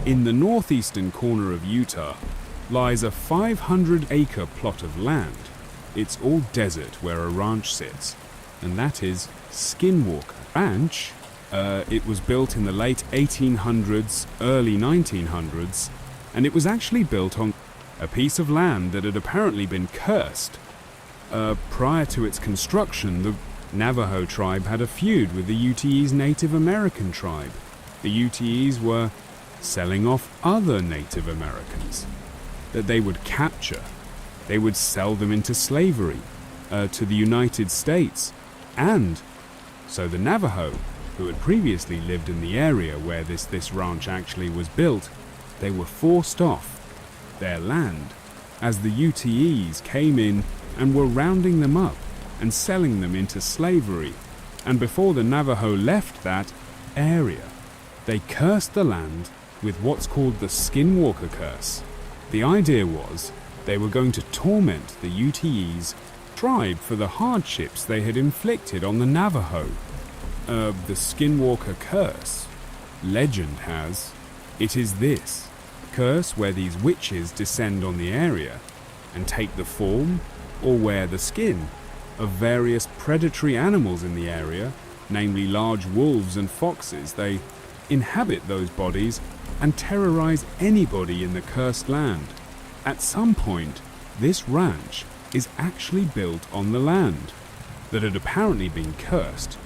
In the northeastern corner of Utah lies a 500-acre plot of land. It's all desert where a ranch sits, and that is Skinwalker Ranch. It was built in the late 1800s, early 1900s, and it was actually built on a piece of land that had apparently been cursed. Prior to its construction, the Navajo tribe had a feud with the UTE's Native American tribe. The UTEs were selling off other Native Americans that they would capture. They would sell them into slavery to the United States. And so the Navajo, who had previously lived in the area where this ranch actually was built, they were forced off their land as the UTEs came in and were rounding them up and selling them into slavery. And before the Navajo left that area, they cursed the land with what's called the Skinwalker curse. The idea was they were going to torment the UTEs tribe for the hardships they had inflicted on the Navajo. The Skinwalker curse, legend has, it is this curse where these witches descend on the area and take the form or wear the skin of various predatory animals in the area, namely large wolves and foxes. They inhabit those bodies and terrorize anybody in the cursed land. At some point, this ranch is actually built on the land that had apparently been cursed.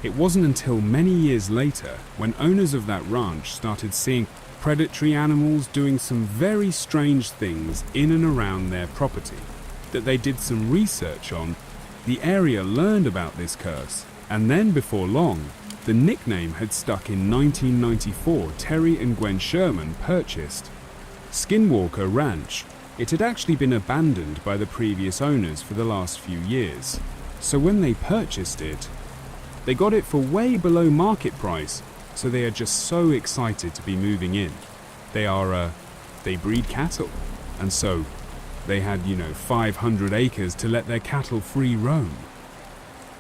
It wasn't until many years later, when owners of that ranch started seeing predatory animals doing some very strange things in and around their property, that they did some research on. The area learned about this curse, and then before long, the nickname had stuck. In 1994, Terry and Gwen Sherman purchased Skinwalker Ranch. It had actually been abandoned by the previous owners for the last few years. So when they purchased it, they got it for way below market price, so they are just so excited to be moving in. They breed cattle, and so they had, 500 acres to let their cattle free roam.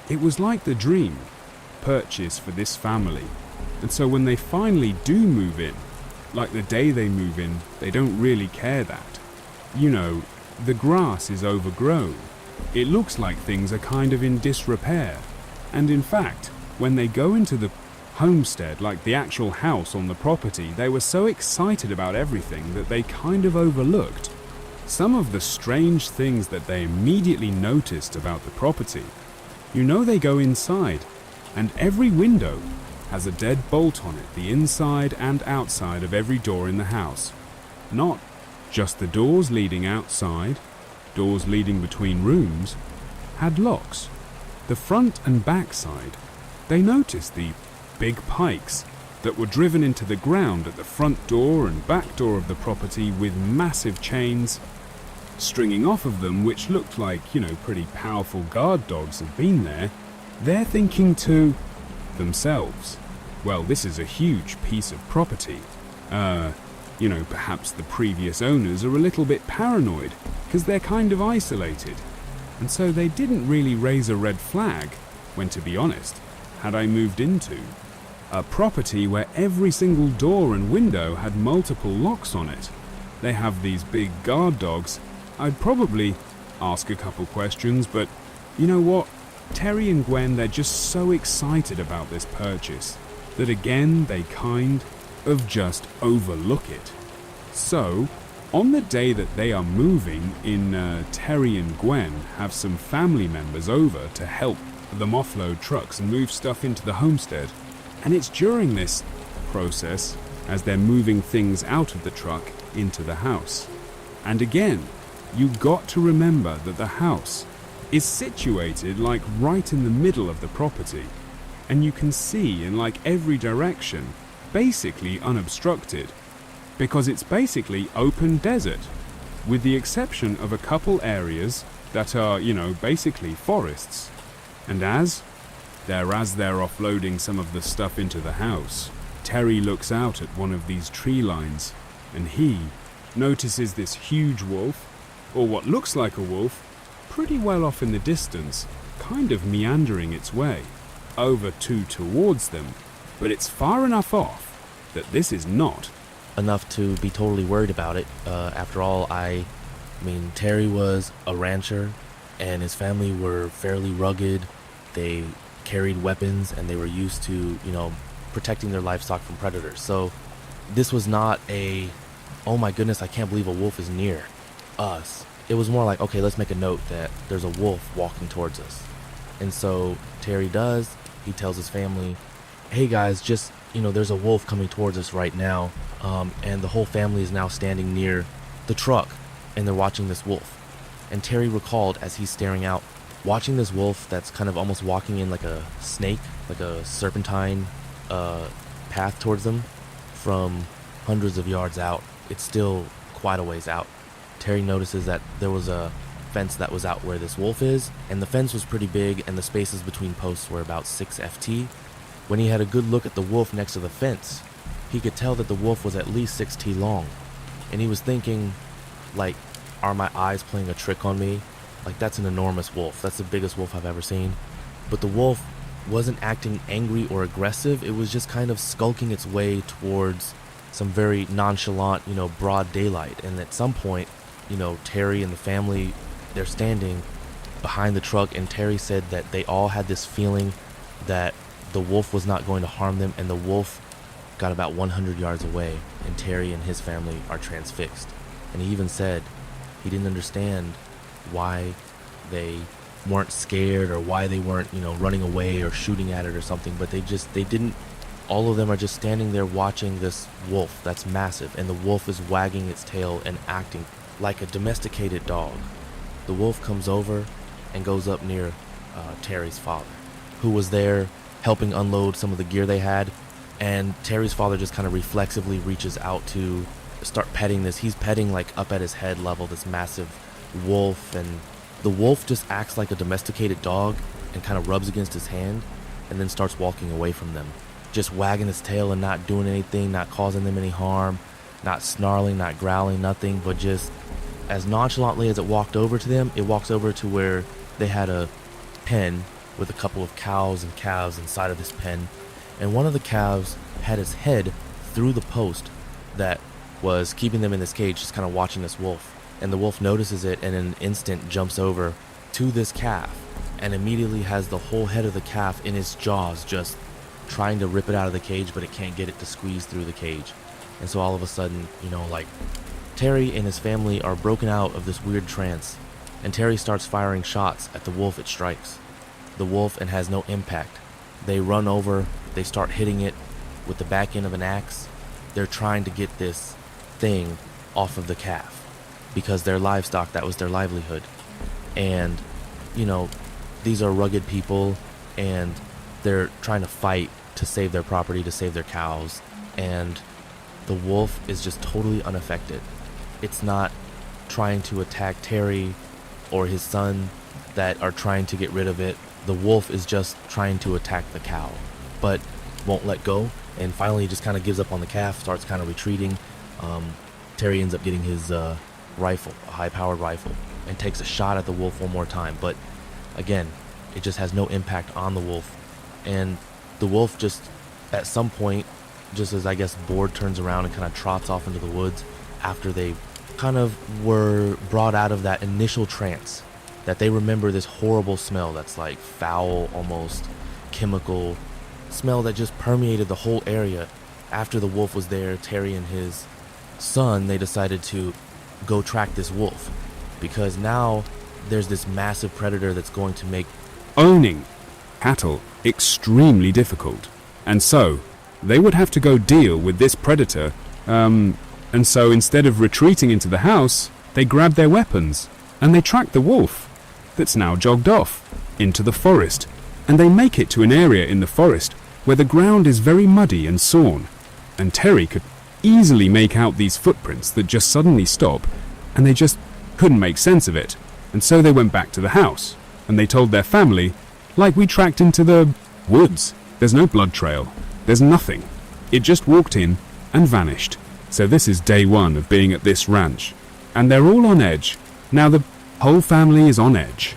It was like the dream purchase for this family, and so when they finally do move in, like the day they move in, they don't really care that. The grass is overgrown. It looks like things are kind of in disrepair. And in fact, when they go into the homestead, like the actual house on the property, they were so excited about everything that they kind of overlooked some of the strange things that they immediately noticed about the property. They go inside, and every window has a dead bolt on it, the inside and outside of every door in the house. Not just the doors leading outside, doors leading between rooms, had locks. The front and back side, they noticed the big pikes that were driven into the ground at the front door and back door of the property with massive chains stringing off of them, which looked like, pretty powerful guard dogs had been there. They're thinking to themselves, well, this is a huge piece of property. Perhaps the previous owners are a little bit paranoid because they're kind of isolated. And so they didn't really raise a red flag when, to be honest, had I moved into a property where every single door and window had multiple locks on it. They have these big guard dogs. I'd probably ask a couple questions, but you know what? Terry and Gwen, they're just so excited about this purchase that again, they kind of just overlook it. So, on the day that they are moving in, Terry and Gwen have some family members over to help them offload trucks and move stuff into the homestead. And it's during this process, as they're moving things out of the truck into the house. And again, you got to remember that the house is situated like right in the middle of the property. And you can see in like every direction, basically unobstructed, because it's basically open desert, with the exception of a couple areas that are, basically forests. And as they're offloading some of the stuff into the house, Terry looks out at one of these tree lines, and he notices this huge wolf, or what looks like a wolf, pretty well off in the distance, kind of meandering its way over towards them. But it's far enough off that this is not enough to be totally worried about it. After all, I mean, Terry was a rancher, and his family were fairly rugged. They carried weapons, and they were used to, protecting their livestock from predators. So this was not a, oh my goodness, I can't believe a wolf is near us. It was more like, okay, let's make a note that there's a wolf walking towards us. And so Terry he tells his family, hey guys, just, there's a wolf coming towards us right now. And the whole family is now standing near the truck, and they're watching this wolf. And Terry recalled, as he's staring out, watching this wolf that's kind of almost walking in like a snake, like a serpentine path towards them from hundreds of yards out. It's still quite a ways out. Terry notices that there was a fence that was out where this wolf is, and the fence was pretty big, and the spaces between posts were about 6 ft. When he had a good look at the wolf next to the fence, he could tell that the wolf was at least 6 t long. And he was thinking, like, are my eyes playing a trick on me? Like, that's an enormous wolf. That's the biggest wolf I've ever seen. But the wolf wasn't acting angry or aggressive. It was just kind of skulking its way towards some very nonchalant, broad daylight. And at some point, Terry and the family, they're standing behind the truck, and Terry said that they all had this feeling that the wolf was not going to harm them, and the wolf got about 100 yards away, and Terry and his family are transfixed. And he even said he didn't understand why they weren't scared or why they weren't, running away or shooting at it or something, but they didn't. All of them are just standing there watching this wolf that's massive, and the wolf is wagging its tail and acting like a domesticated dog. The wolf comes over and goes up near Terry's father, who was there helping unload some of the gear they had, and Terry's father just kind of reflexively reaches out to start petting this. He's petting like up at his head level this massive wolf, and the wolf just acts like a domesticated dog and kind of rubs against his hand and then starts walking away from them, just wagging its tail and not doing anything, not causing them any harm, not snarling, not growling, nothing, but just as nonchalantly as it walked over to them, it walks over to where they had a pen with a couple of cows and calves inside of this pen, and one of the calves had its head through the post that was keeping them in this cage, just kind of watching this wolf. And the wolf notices it and in an instant jumps over to this calf and immediately has the whole head of the calf in its jaws, just trying to rip it out of the cage, but it can't get it to squeeze through the cage. And so all of a sudden, Terry and his family are broken out of this weird trance, and Terry starts firing shots at the wolf it strikes. The wolf, and has no impact. They run over, they start hitting it with the back end of an axe. They're trying to get this thing off of the calf, because their livestock, that was their livelihood. And, these are rugged people, and they're trying to fight to save their property, to save their cows, and the wolf is just totally unaffected. It's not trying to attack Terry or his son that are trying to get rid of it. The wolf is just trying to attack the cow, but won't let go, and finally just kind of gives up on the calf, starts kind of retreating. Terry ends up getting his rifle, a high-powered rifle, and takes a shot at the wolf one more time, but again, it just has no impact on the wolf. And the wolf just, at some point, just as I guess bored, turns around and kind of trots off into the woods after they kind of were brought out of that initial trance, that they remember this horrible smell that's like foul, almost chemical smell that just permeated the whole area. After the wolf was there, Terry and his son, they decided to go track this wolf, because now there's this massive predator that's going to make owning cattle extremely difficult. And so they would have to go deal with this predator. And so instead of retreating into the house, they grabbed their weapons and they tracked the wolf that's now jogged off into the forest. And they make it to an area in the forest where the ground is very muddy and sawn. And Terry could easily make out these footprints that just suddenly stop, and they just couldn't make sense of it. And so they went back to the house, and they told their family, we tracked into the woods. There's no blood trail. There's nothing. It just walked in and vanished. So this is day one of being at this ranch, and they're all on edge. Now the whole family is on edge.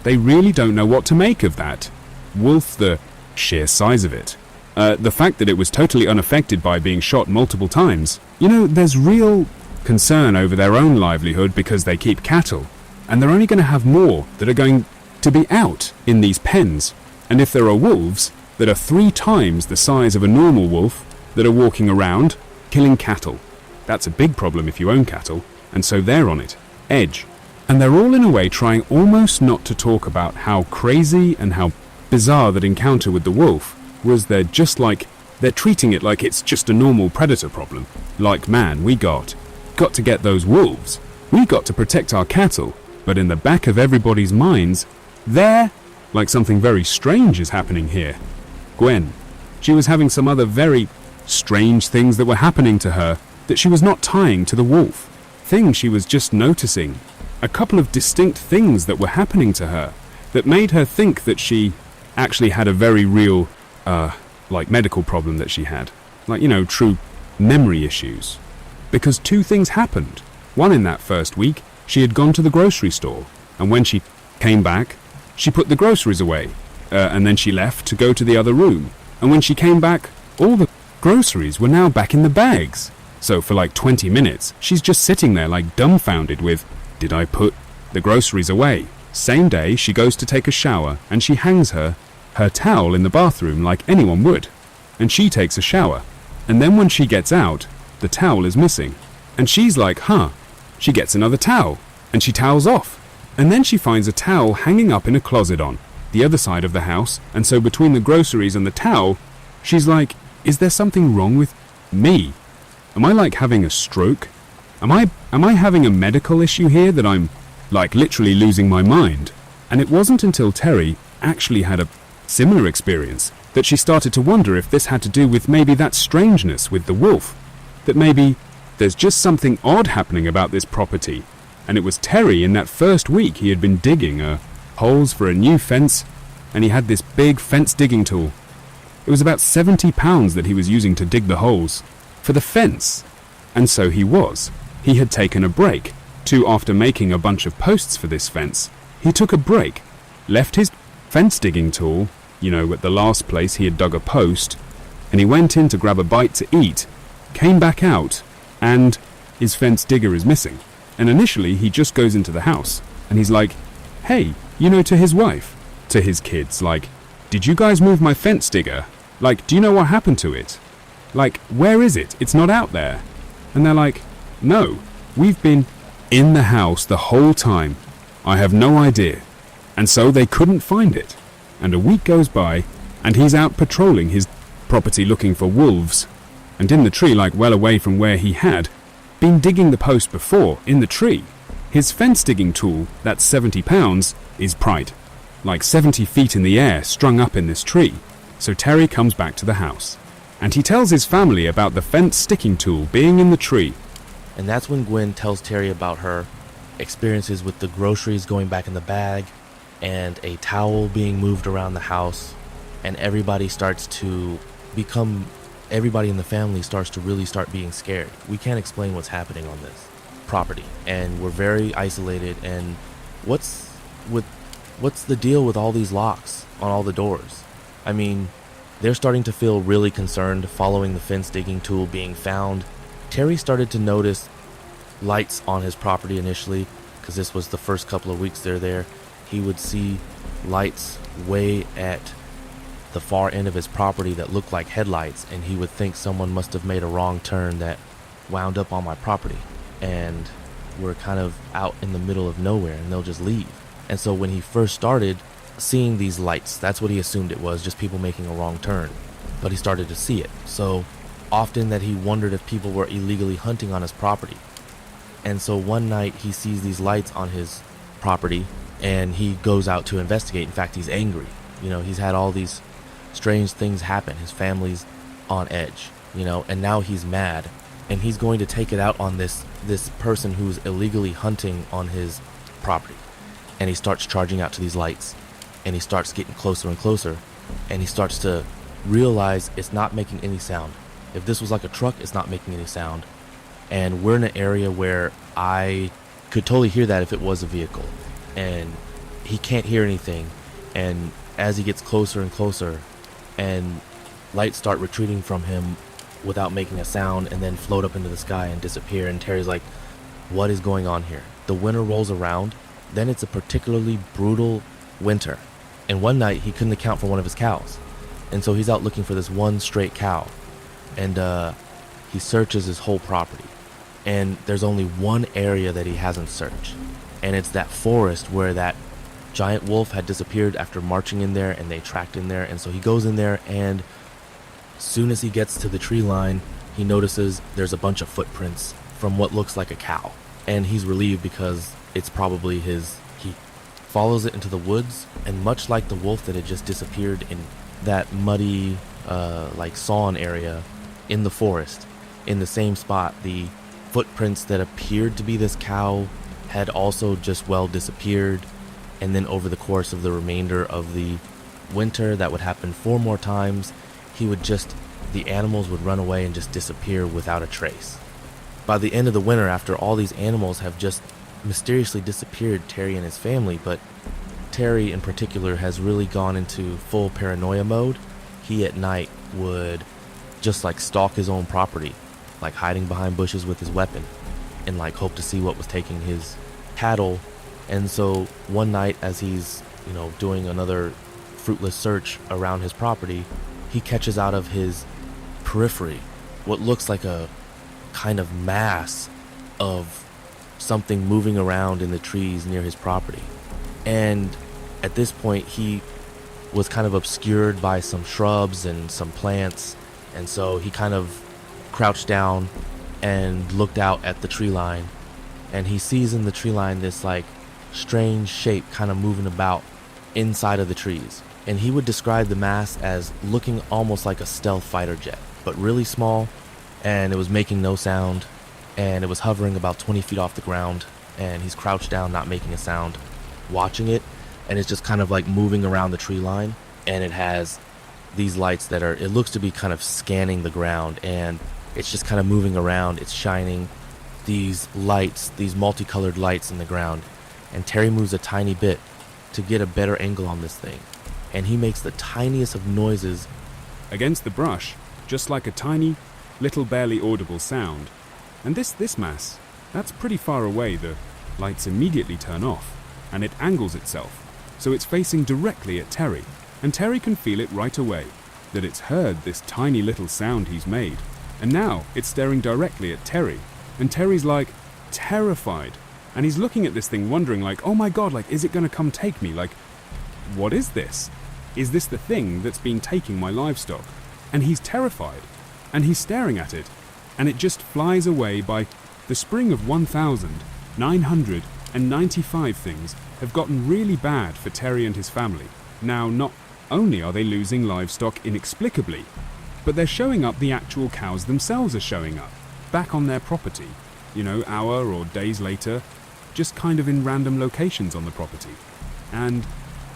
They really don't know what to make of that wolf, the sheer size of it. The fact that it was totally unaffected by being shot multiple times. There's real concern over their own livelihood because they keep cattle, and they're only going to have more that are going to be out in these pens. And if there are wolves that are 3 times the size of a normal wolf that are walking around killing cattle, that's a big problem if you own cattle, and so they're on it, edge. And they're all in a way trying almost not to talk about how crazy and how bizarre that encounter with the wolf was. They're treating it like it's just a normal predator problem. Like, man, we got to get those wolves. We got to protect our cattle. But in the back of everybody's minds, like something very strange is happening here. Gwen, she was having some other very strange things that were happening to her that she was not tying to the wolf. Things she was just noticing. A couple of distinct things that were happening to her that made her think that she actually had a very real, medical problem that she had. True memory issues. Because 2 things happened. One, in that first week, she had gone to the grocery store, and when she came back, she put the groceries away, and then she left to go to the other room. And when she came back, all the groceries were now back in the bags. So for like 20 minutes, she's just sitting there like dumbfounded with, did I put the groceries away? Same day, she goes to take a shower, and she hangs her towel in the bathroom like anyone would. And she takes a shower. And then when she gets out, the towel is missing. And she's like, She gets another towel, and she towels off. And then she finds a towel hanging up in a closet on the other side of the house, and so between the groceries and the towel, she's like, is there something wrong with me? Am I like having a stroke? Am I having a medical issue here that I'm like literally losing my mind? And it wasn't until Terry actually had a similar experience that she started to wonder if this had to do with maybe that strangeness with the wolf. That maybe there's just something odd happening about this property. And it was Terry in that first week he had been digging holes for a new fence, and he had this big fence digging tool. It was about 70 pounds that he was using to dig the holes for the fence. And so he had taken a break. After making a bunch of posts for this fence, he took a break, left his fence digging tool, at the last place he had dug a post, and he went in to grab a bite to eat, came back out, and his fence digger is missing. And initially he just goes into the house, and he's like, hey, to his wife, to his kids, like, did you guys move my fence digger? Like, do you know what happened to it? Like, where is it? It's not out there. And they're like, no, we've been in the house the whole time. I have no idea. And so they couldn't find it. And a week goes by, and he's out patrolling his property looking for wolves. And in the tree, like well away from where he had been digging the post before, in the tree, his fence digging tool, that's 70 pounds, is pried. Like 70 feet in the air, strung up in this tree. So Terry comes back to the house, and he tells his family about the fence sticking tool being in the tree. And that's when Gwen tells Terry about her experiences with the groceries going back in the bag and a towel being moved around the house, and everybody in the family starts to really start being scared. We can't explain what's happening on this property, and we're very isolated. And what's the deal with all these locks on all the doors? I mean, they're starting to feel really concerned following the fence digging tool being found. Terry started to notice lights on his property initially, because this was the first couple of weeks they're there. He would see lights way at the far end of his property that looked like headlights, and he would think someone must have made a wrong turn that wound up on my property, and we're kind of out in the middle of nowhere, and they'll just leave. And so when he first started seeing these lights, that's what he assumed it was, just people making a wrong turn. But he started to see it so often that he wondered if people were illegally hunting on his property. And so one night he sees these lights on his property, and he goes out to investigate. In fact, he's angry. He's had all these strange things happen. His family's on edge, and now he's mad, and he's going to take it out on this person who's illegally hunting on his property. And he starts charging out to these lights, and he starts getting closer and closer, and he starts to realize it's not making any sound. If this was like a truck, it's not making any sound. And we're in an area where I could totally hear that if it was a vehicle. And he can't hear anything. And as he gets closer and closer, and lights start retreating from him without making a sound and then float up into the sky and disappear. And Terry's like, what is going on here? The winter rolls around. Then it's a particularly brutal winter. And one night he couldn't account for one of his cows. And so he's out looking for this one straight cow. And he searches his whole property. And there's only one area that he hasn't searched. And it's that forest where that giant wolf had disappeared after marching in there, and they tracked in there. And so he goes in there, and as soon as he gets to the tree line, he notices there's a bunch of footprints from what looks like a cow. And he's relieved because it's probably his. He follows it into the woods, and much like the wolf that had just disappeared in that muddy, like sawn area in the forest, in the same spot, the footprints that appeared to be this cow had also just well disappeared. And then over the course of the remainder of the winter, that would happen 4 more times. The animals would run away and just disappear without a trace. By the end of the winter, after all these animals have just mysteriously disappeared, Terry and his family, but Terry in particular has really gone into full paranoia mode. He at night would just like stalk his own property, like hiding behind bushes with his weapon, and like hope to see what was taking his cattle. And so one night, as he's, doing another fruitless search around his property, he catches out of his periphery what looks like a kind of mass of something moving around in the trees near his property. And at this point, he was kind of obscured by some shrubs and some plants. And so he kind of crouched down and looked out at the tree line. And he sees in the tree line this like strange shape kind of moving about inside of the trees. And he would describe the mass as looking almost like a stealth fighter jet, but really small, and it was making no sound, and it was hovering about 20 feet off the ground, and he's crouched down, not making a sound, watching it, and it's just kind of like moving around the tree line. And it has these lights that it looks to be kind of scanning the ground, and it's just kind of moving around. It's shining these lights, these multicolored lights in the ground. And Terry moves a tiny bit to get a better angle on this thing. And he makes the tiniest of noises against the brush, just like a tiny, little barely audible sound. And this mass, that's pretty far away. The lights immediately turn off, and it angles itself, so it's facing directly at Terry. And Terry can feel it right away, that it's heard this tiny little sound he's made. And now it's staring directly at Terry. And Terry's like terrified. And he's looking at this thing wondering like, oh my god, like, is it going to come take me? Like, what is this? Is this the thing that's been taking my livestock? And he's terrified. And he's staring at it. And it just flies away. By the spring of 1995, things have gotten really bad for Terry and his family. Now, not only are they losing livestock inexplicably, but they're showing up. The actual cows themselves are showing up back on their property, hour or days later, just kind of in random locations on the property. And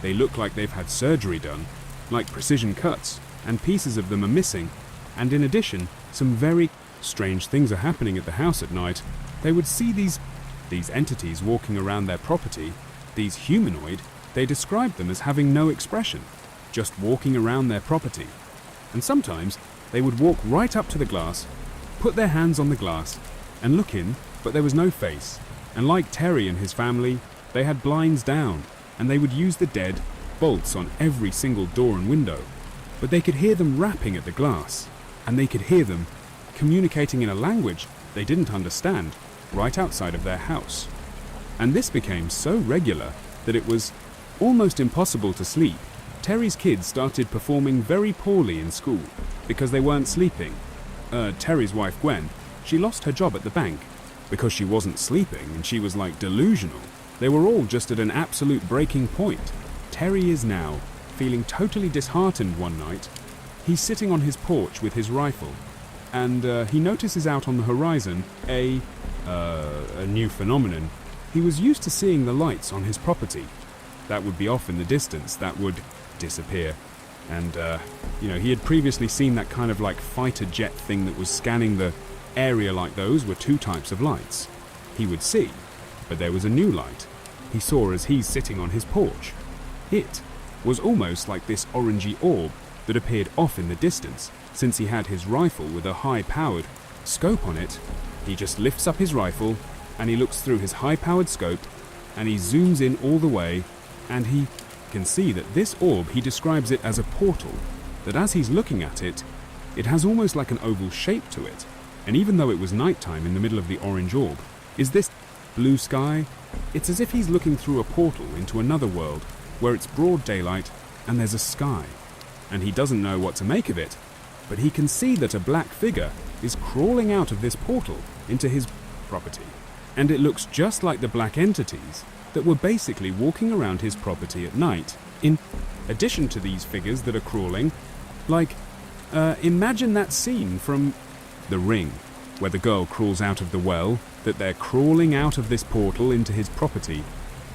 they look like they've had surgery done, like precision cuts, and pieces of them are missing. And in addition, some very strange things are happening at the house at night. They would see these entities walking around their property, these humanoid. They described them as having no expression, just walking around their property. And sometimes they would walk right up to the glass, put their hands on the glass, and look in, but there was no face. And like Terry and his family, they had blinds down, and they would use the dead bolts on every single door and window. But they could hear them rapping at the glass, and they could hear them communicating in a language they didn't understand right outside of their house. And this became so regular that it was almost impossible to sleep. Terry's kids started performing very poorly in school because they weren't sleeping. Terry's wife, Gwen, she lost her job at the bank because she wasn't sleeping, and she was like delusional. They were all just at an absolute breaking point. Terry is now feeling totally disheartened one night. He's sitting on his porch with his rifle, and he notices out on the horizon a new phenomenon. He was used to seeing the lights on his property. That would be off in the distance, that would disappear. And, he had previously seen that kind of like fighter jet thing that was scanning the area. Like those were 2 types of lights he would see, but there was a new light he saw as he's sitting on his porch. It was almost like this orangey orb that appeared off in the distance. Since he had his rifle with a high-powered scope on it, he just lifts up his rifle and he looks through his high-powered scope and he zooms in all the way, and he can see that this orb, he describes it as a portal, that as he's looking at it, it has almost like an oval shape to it. And even though it was nighttime in the middle of the orange orb, is this blue sky? It's as if he's looking through a portal into another world where it's broad daylight and there's a sky. And he doesn't know what to make of it, but he can see that a black figure is crawling out of this portal into his property. And it looks just like the black entities that were basically walking around his property at night. In addition to these figures that are crawling, like, imagine that scene from The Ring, where the girl crawls out of the well, that they're crawling out of this portal into his property,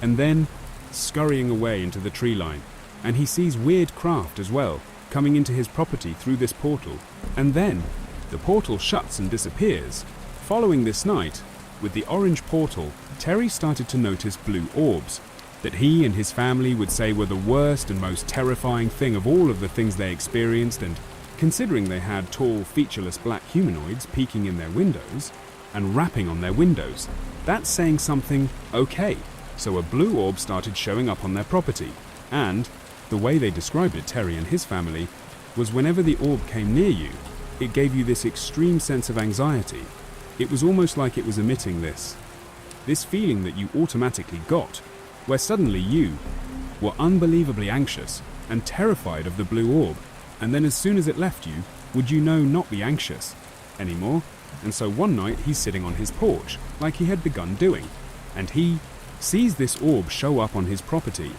and then scurrying away into the tree line. And he sees weird craft as well, coming into his property through this portal. And then the portal shuts and disappears. Following this night, with the orange portal, Terry started to notice blue orbs, that he and his family would say were the worst and most terrifying thing of all of the things they experienced, and considering they had tall, featureless black humanoids peeking in their windows and rapping on their windows, that's saying something okay. So a blue orb started showing up on their property, and the way they described it, Terry and his family, was whenever the orb came near you, it gave you this extreme sense of anxiety. It was almost like it was emitting this feeling that you automatically got, where suddenly you were unbelievably anxious and terrified of the blue orb, and then as soon as it left you, would you not be anxious anymore? And so one night he's sitting on his porch, like he had begun doing, and he sees this orb show up on his property,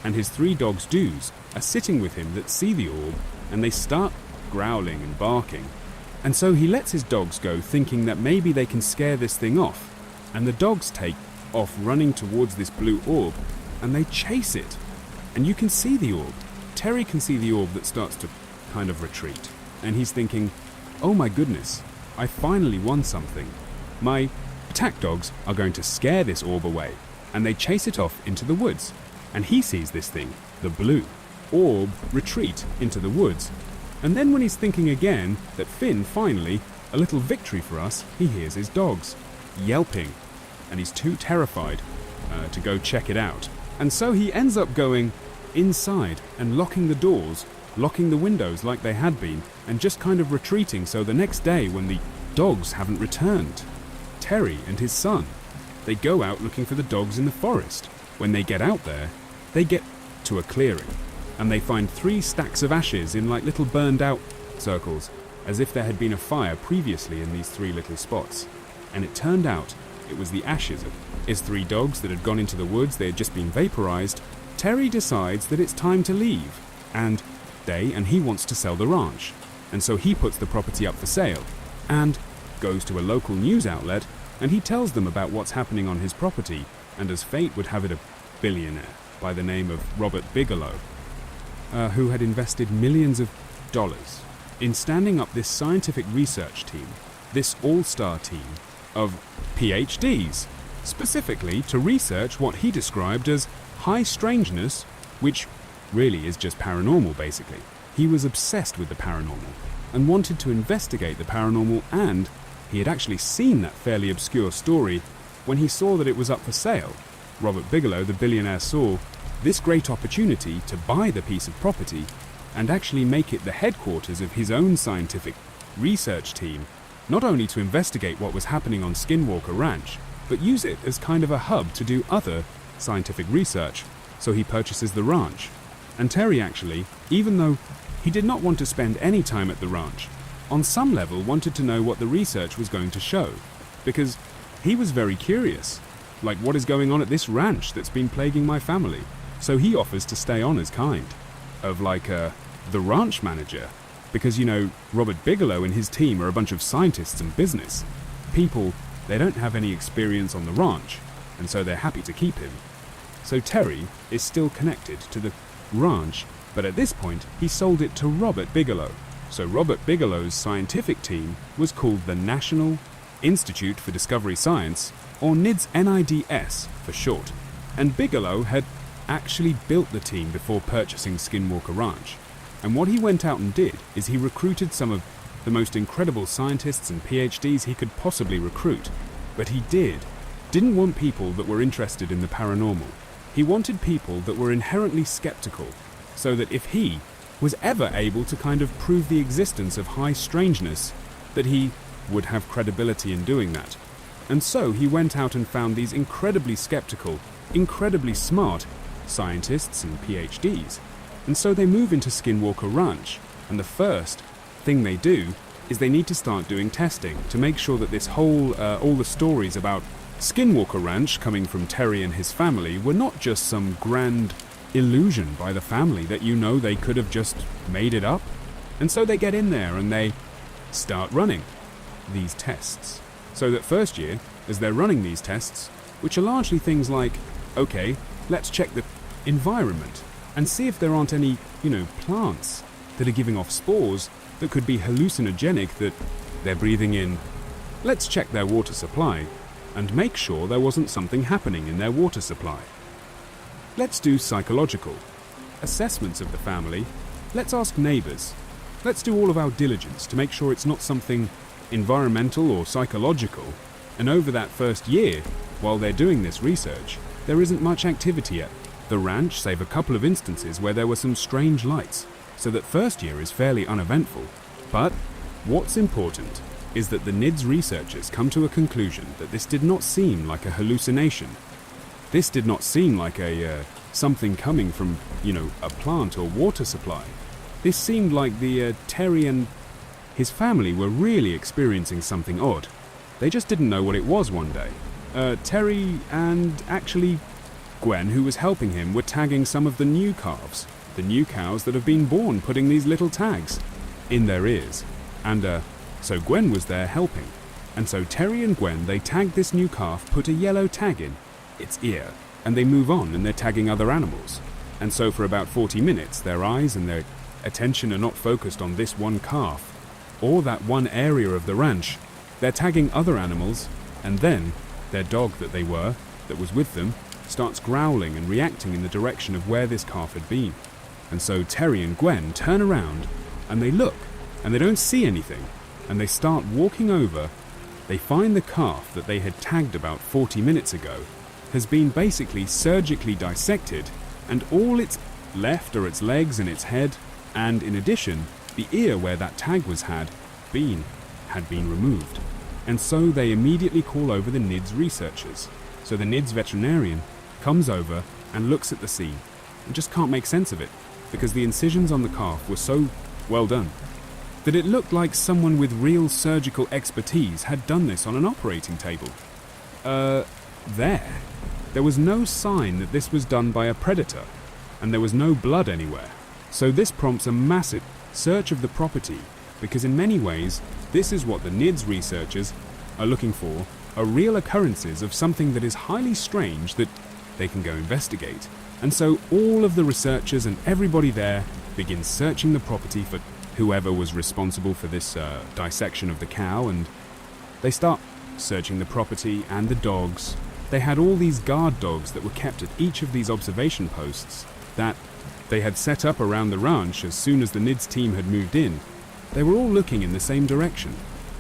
and his 3 dogs Doos are sitting with him that see the orb, and they start growling and barking. And so he lets his dogs go, thinking that maybe they can scare this thing off, and the dogs take off running towards this blue orb, and they chase it. And you can see the orb. Terry can see the orb that starts to kind of retreat, and he's thinking, oh my goodness, I finally won something. My attack dogs are going to scare this orb away, and they chase it off into the woods. And he sees this thing, the blue orb, retreat into the woods. And then when he's thinking again that Finn finally, a little victory for us, he hears his dogs yelping, and he's too terrified to go check it out. And so he ends up going inside and locking the doors, locking the windows like they had been, and just kind of retreating, so the next day when the dogs haven't returned, Terry and his son, they go out looking for the dogs in the forest. When they get out there, they get to a clearing, and they find 3 stacks of ashes in like little burned out circles, as if there had been a fire previously in these 3 little spots. And it turned out it was the ashes of his 3 dogs that had gone into the woods. They had just been vaporized. Terry decides that it's time to leave, and he wants to sell the ranch. And so he puts the property up for sale, and goes to a local news outlet, and he tells them about what's happening on his property, and as fate would have it, a billionaire by the name of Robert Bigelow, who had invested millions of dollars in standing up this scientific research team, this all-star team of PhDs, specifically to research what he described as high strangeness, which really is just paranormal, basically. He was obsessed with the paranormal and wanted to investigate the paranormal, and he had actually seen that fairly obscure story when he saw that it was up for sale. Robert Bigelow, the billionaire, saw this great opportunity to buy the piece of property and actually make it the headquarters of his own scientific research team, not only to investigate what was happening on Skinwalker Ranch, but use it as kind of a hub to do other scientific research. So he purchases the ranch. And Terry actually, even though he did not want to spend any time at the ranch, on some level wanted to know what the research was going to show, because he was very curious, like what is going on at this ranch that's been plaguing my family. So he offers to stay on as kind of like the ranch manager, because Robert Bigelow and his team are a bunch of scientists and business people. They don't have any experience on the ranch, and so they're happy to keep him. So Terry is still connected to the ranch, but at this point he sold it to Robert Bigelow. So Robert Bigelow's scientific team was called the National Institute for Discovery Science, or NIDS for short. And Bigelow had actually built the team before purchasing Skinwalker Ranch. And what he went out and did is he recruited some of the most incredible scientists and PhDs he could possibly recruit. But he didn't want people that were interested in the paranormal. He wanted people that were inherently skeptical, so that if he was ever able to kind of prove the existence of high strangeness, that he would have credibility in doing that. And so he went out and found these incredibly skeptical, incredibly smart scientists and PhDs. And so they move into Skinwalker Ranch, and the first thing they do is they need to start doing testing to make sure that this whole, all the stories about Skinwalker Ranch coming from Terry and his family were not just some grand illusion by the family that they could have just made it up. And so they get in there and they start running these tests. So that first year, as they're running these tests, which are largely things like, okay, let's check the environment and see if there aren't any, plants that are giving off spores that could be hallucinogenic that they're breathing in. Let's check their water supply and make sure there wasn't something happening in their water supply. Let's do psychological assessments of the family. Let's ask neighbors. Let's do all of our diligence to make sure it's not something environmental or psychological. And over that first year, while they're doing this research, there isn't much activity at the ranch, save a couple of instances where there were some strange lights. So that first year is fairly uneventful. But what's important is that the NIDS researchers come to a conclusion that this did not seem like a hallucination. This did not seem like something coming from, a plant or water supply. This seemed like Terry and his family were really experiencing something odd. They just didn't know what it was one day. Terry and actually Gwen, who was helping him, were tagging some of the new calves, the new cows that have been born, putting these little tags in their ears. And so Gwen was there helping. And so Terry and Gwen, they tagged this new calf, put a yellow tag in its ear, and they move on and they're tagging other animals. And so for about 40 minutes, their eyes and their attention are not focused on this one calf or that one area of the ranch. They're tagging other animals, and then their dog that was with them, starts growling and reacting in the direction of where this calf had been. And so Terry and Gwen turn around and they look, and they don't see anything, and they start walking over. They find the calf that they had tagged about 40 minutes ago has been basically surgically dissected, and all its left are its legs and its head, and in addition, the ear where that tag had been removed. And so they immediately call over the NIDS researchers. So the NIDS veterinarian comes over and looks at the scene and just can't make sense of it, because the incisions on the calf were so well done that it looked like someone with real surgical expertise had done this on an operating table. There was no sign that this was done by a predator, and there was no blood anywhere. So this prompts a massive search of the property, because in many ways, this is what the NIDS researchers are looking for, are real occurrences of something that is highly strange that they can go investigate. And so all of the researchers and everybody there begins searching the property for whoever was responsible for this dissection of the cow, and they start searching the property and the dogs. They had all these guard dogs that were kept at each of these observation posts that they had set up around the ranch as soon as the NIDS team had moved in. They were all looking in the same direction.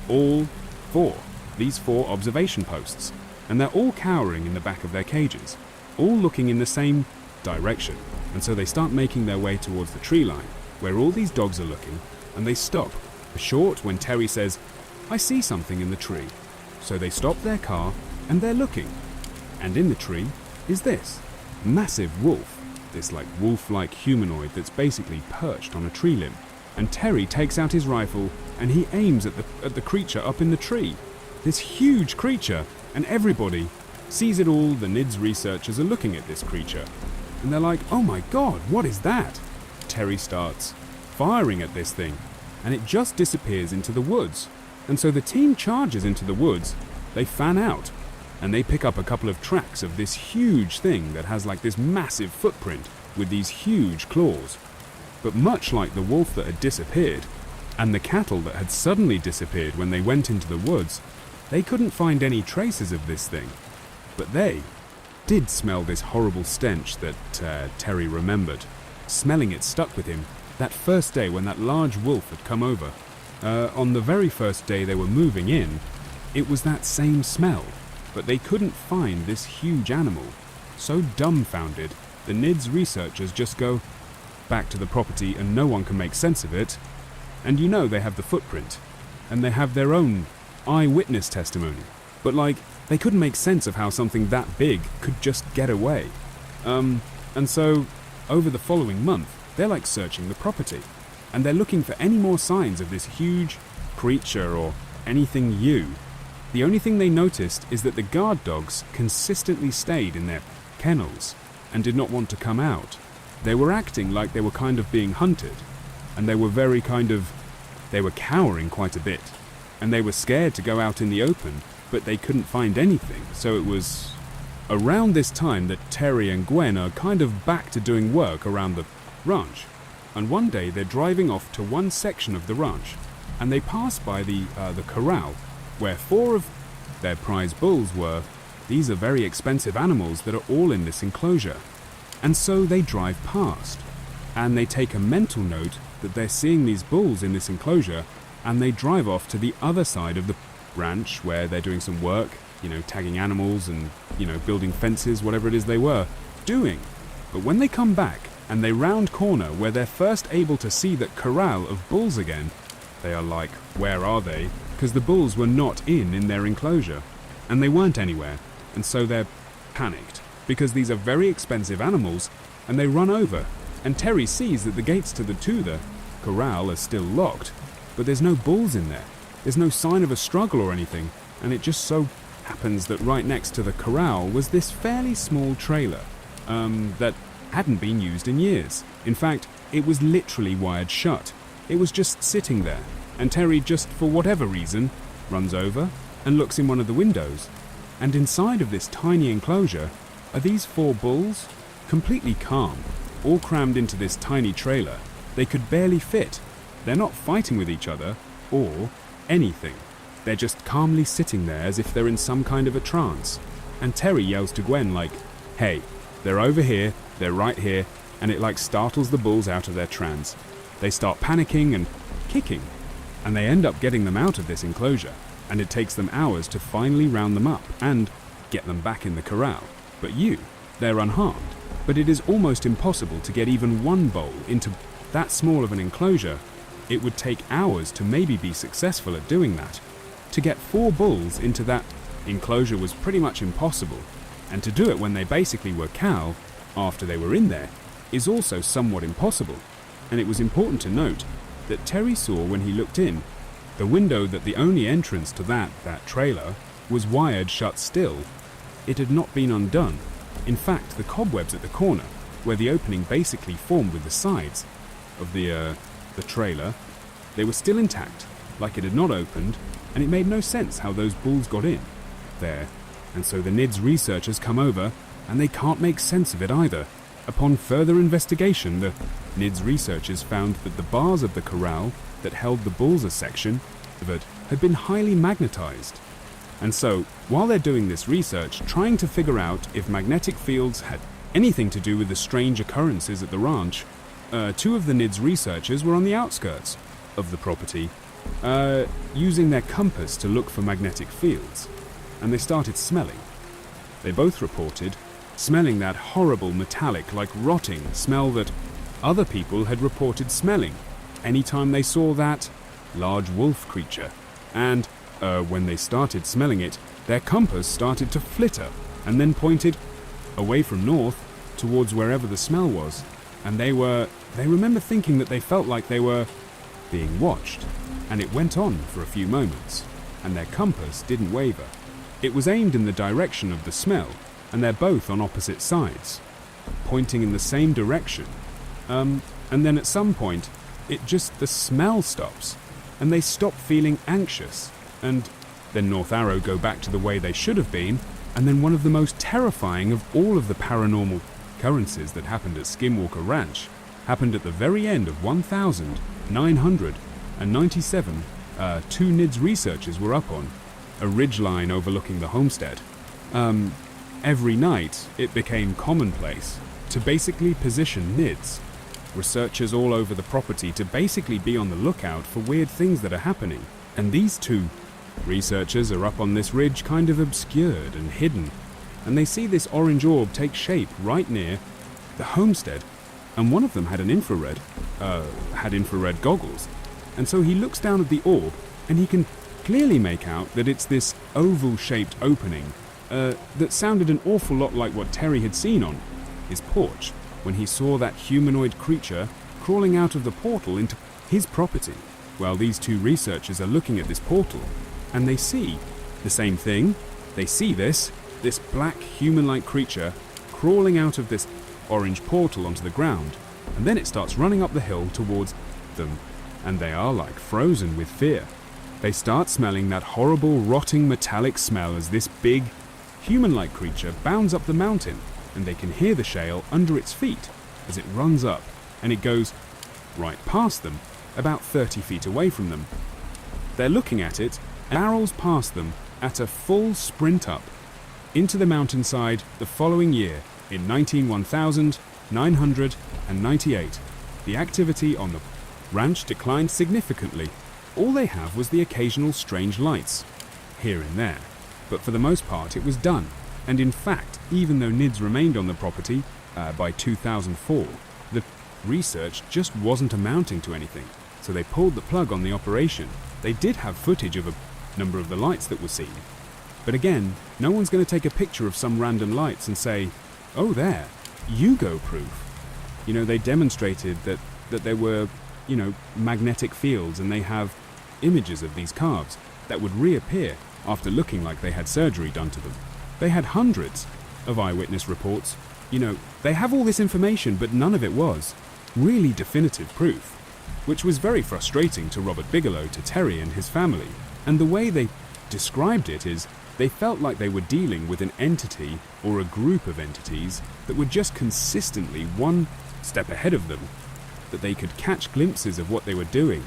These four observation posts. And they're all cowering in the back of their cages, all looking in the same direction. And so they start making their way towards the tree line, where all these dogs are looking, and they stop short when Terry says, "I see something in the tree." So they stop their car, and they're looking. And in the tree is this massive wolf, this wolf-like humanoid that's basically perched on a tree limb. And Terry takes out his rifle and he aims at the creature up in the tree. This huge creature, and everybody sees it all. The NIDS researchers are looking at this creature, and they're like, "Oh my god, what is that?" Terry starts firing at this thing, and it just disappears into the woods. And so the team charges into the woods. They fan out, and they pick up a couple of tracks of this huge thing that has this massive footprint with these huge claws. But much like the wolf that had disappeared, and the cattle that had suddenly disappeared when they went into the woods, they couldn't find any traces of this thing. But they did smell this horrible stench that Terry remembered. Smelling it stuck with him, that first day when that large wolf had come over, on the very first day they were moving in, it was that same smell, but they couldn't find this huge animal. So dumbfounded, the NIDS researchers just go back to the property and no one can make sense of it. And you know they have the footprint, and they have their own eyewitness testimony. But they couldn't make sense of how something that big could just get away. And so, over the following month, they're searching the property, and they're looking for any more signs of this huge creature or anything new. The only thing they noticed is that the guard dogs consistently stayed in their kennels and did not want to come out. They were acting like they were kind of being hunted, and they were they were cowering quite a bit, and they were scared to go out in the open, but they couldn't find anything. So it was around this time that Terry and Gwen are kind of back to doing work around the ranch. And one day they're driving off to one section of the ranch, and they pass by the corral, where 4 of their prize bulls were. These are very expensive animals that are all in this enclosure. And so they drive past, and they take a mental note that they're seeing these bulls in this enclosure, and they drive off to the other side of the ranch where they're doing some work, tagging animals and, building fences, whatever it is they were doing. But when they come back and they round corner where they're first able to see that corral of bulls again, they are like, where are they? Because the bulls were not in their enclosure, and they weren't anywhere, and so they're panicked, because these are very expensive animals, and they run over, and Terry sees that the gates to the corral are still locked, but there's no bulls in there. There's no sign of a struggle or anything, and it just so happens that right next to the corral was this fairly small trailer that hadn't been used in years. In fact, it was literally wired shut. It was just sitting there, and Terry just, for whatever reason, runs over and looks in one of the windows, and inside of this tiny enclosure are these 4 bulls, completely calm, all crammed into this tiny trailer. They could barely fit. They're not fighting with each other or anything. They're just calmly sitting there as if they're in some kind of a trance. And Terry yells to Gwen hey, they're over here, they're right here, and it startles the bulls out of their trance. They start panicking and kicking, and they end up getting them out of this enclosure, and it takes them hours to finally round them up and get them back in the corral. But they're unharmed. But it is almost impossible to get even one bull into that small of an enclosure. It would take hours to maybe be successful at doing that. To get 4 bulls into that enclosure was pretty much impossible, and to do it when they basically were after they were in there, is also somewhat impossible. And it was important to note that Terry saw when he looked in, the window that the only entrance to that trailer was wired shut still. It had not been undone. In fact, the cobwebs at the corner, where the opening basically formed with the sides of the trailer, they were still intact, like it had not opened, and it made no sense how those bulls got in there. And so the NIDS researchers come over, and they can't make sense of it either. Upon further investigation, the NIDS researchers found that the bars of the corral that held the bulls a section of it had been highly magnetized. And so, while they're doing this research, trying to figure out if magnetic fields had anything to do with the strange occurrences at the ranch, 2 of the NIDS researchers were on the outskirts of the property, using their compass to look for magnetic fields, and they started smelling. They both reported smelling that horrible metallic, rotting smell that other people had reported smelling anytime they saw that large wolf creature. And when they started smelling it, their compass started to flitter and then pointed away from north towards wherever the smell was. And they remember thinking that they felt like they were being watched. And it went on for a few moments, and their compass didn't waver. It was aimed in the direction of the smell, and they're both on opposite sides, pointing in the same direction. And then at some point, the smell stops, and they stop feeling anxious. And then North Arrow go back to the way they should have been, and then one of the most terrifying of all of the paranormal occurrences that happened at Skinwalker Ranch happened at the very end of 1997. 2 NIDS researchers were up on a ridgeline overlooking the homestead. Every night, it became commonplace to basically position NIDS researchers all over the property to basically be on the lookout for weird things that are happening. And these two researchers are up on this ridge, kind of obscured and hidden, and they see this orange orb take shape right near the homestead, and one of them had infrared goggles, and so he looks down at the orb, and he can clearly make out that it's this oval-shaped opening that sounded an awful lot like what Terry had seen on his porch when he saw that humanoid creature crawling out of the portal into his property. Well, these two researchers are looking at this portal, and they see the same thing. They see this black human-like creature crawling out of this orange portal onto the ground, and then it starts running up the hill towards them, and they are like frozen with fear. They start smelling that horrible, rotting, metallic smell as this big, human-like creature bounds up the mountain, and they can hear the shale under its feet as it runs up, and it goes right past them, about 30 feet away from them. They're looking at it, and barrels past them at a full sprint up into the mountainside the following year, in 1998. The activity on the ranch declined significantly. All they have was the occasional strange lights, here and there, but for the most part it was done. And in fact, even though NIDS remained on the property by 2004, the research just wasn't amounting to anything, so they pulled the plug on the operation. They did have footage of a number of the lights that were seen, but again, no one's going to take a picture of some random lights and say, oh there, Yugo proof. You know, they demonstrated that there were, magnetic fields, and they have images of these calves that would reappear after looking like they had surgery done to them. They had hundreds of eyewitness reports. They have all this information, but none of it was really definitive proof, which was very frustrating to Robert Bigelow, to Terry and his family. And the way they described it is they felt like they were dealing with an entity or a group of entities that were just consistently one step ahead of them, that they could catch glimpses of what they were doing,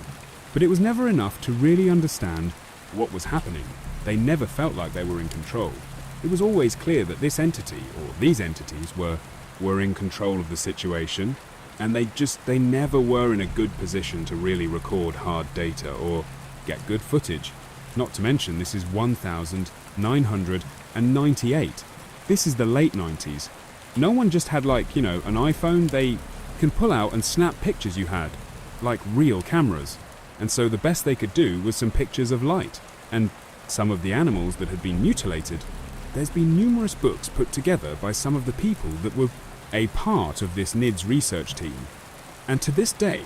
but it was never enough to really understand what was happening. They never felt like they were in control. It was always clear that this entity, or these entities, were in control of the situation, and they never were in a good position to really record hard data or get good footage. Not to mention, this is 1998. This is the late 90s. No one just had an iPhone. They can pull out and snap pictures you had, like real cameras. And so the best they could do was some pictures of light, and some of the animals that had been mutilated. There's been numerous books put together by some of the people that were a part of this NIDS research team, and to this day,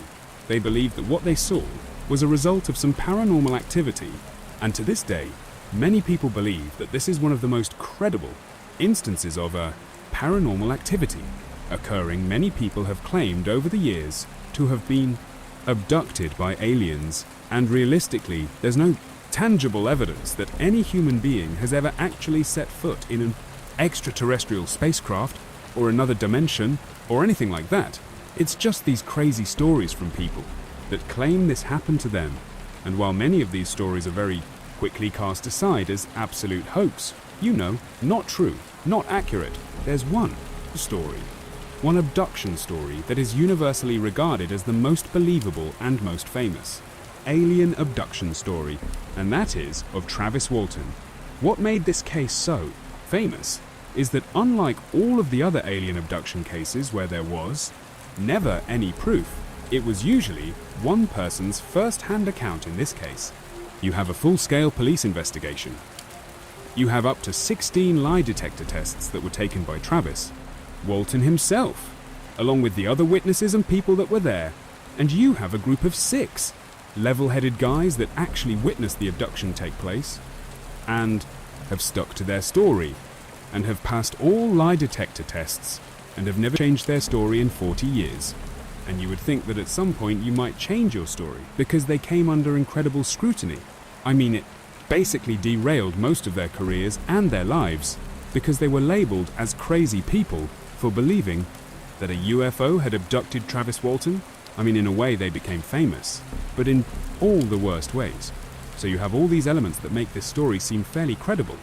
they believe that what they saw was a result of some paranormal activity, and to this day, many people believe that this is one of the most credible instances of a paranormal activity occurring. Many people have claimed over the years to have been abducted by aliens, and realistically, there's no tangible evidence that any human being has ever actually set foot in an extraterrestrial spacecraft or another dimension or anything like that. It's just these crazy stories from people that claim this happened to them, and while many of these stories are very quickly cast aside as absolute hoax, not true, not accurate, there's one abduction story that is universally regarded as the most believable and most famous. Alien abduction story, and that is of Travis Walton. What made this case so famous is that unlike all of the other alien abduction cases where there was never any proof, it was usually one person's first-hand account. In this case, you have a full-scale police investigation. You have up to 16 lie detector tests that were taken by Travis Walton himself, along with the other witnesses and people that were there, and you have a group of 6 level-headed guys that actually witnessed the abduction take place and have stuck to their story and have passed all lie detector tests and have never changed their story in 40 years. And you would think that at some point you might change your story because they came under incredible scrutiny. I mean, it basically derailed most of their careers and their lives because they were labeled as crazy people for believing that a UFO had abducted Travis Walton. I mean, in a way they became famous, but in all the worst ways. So you have all these elements that make this story seem fairly credible.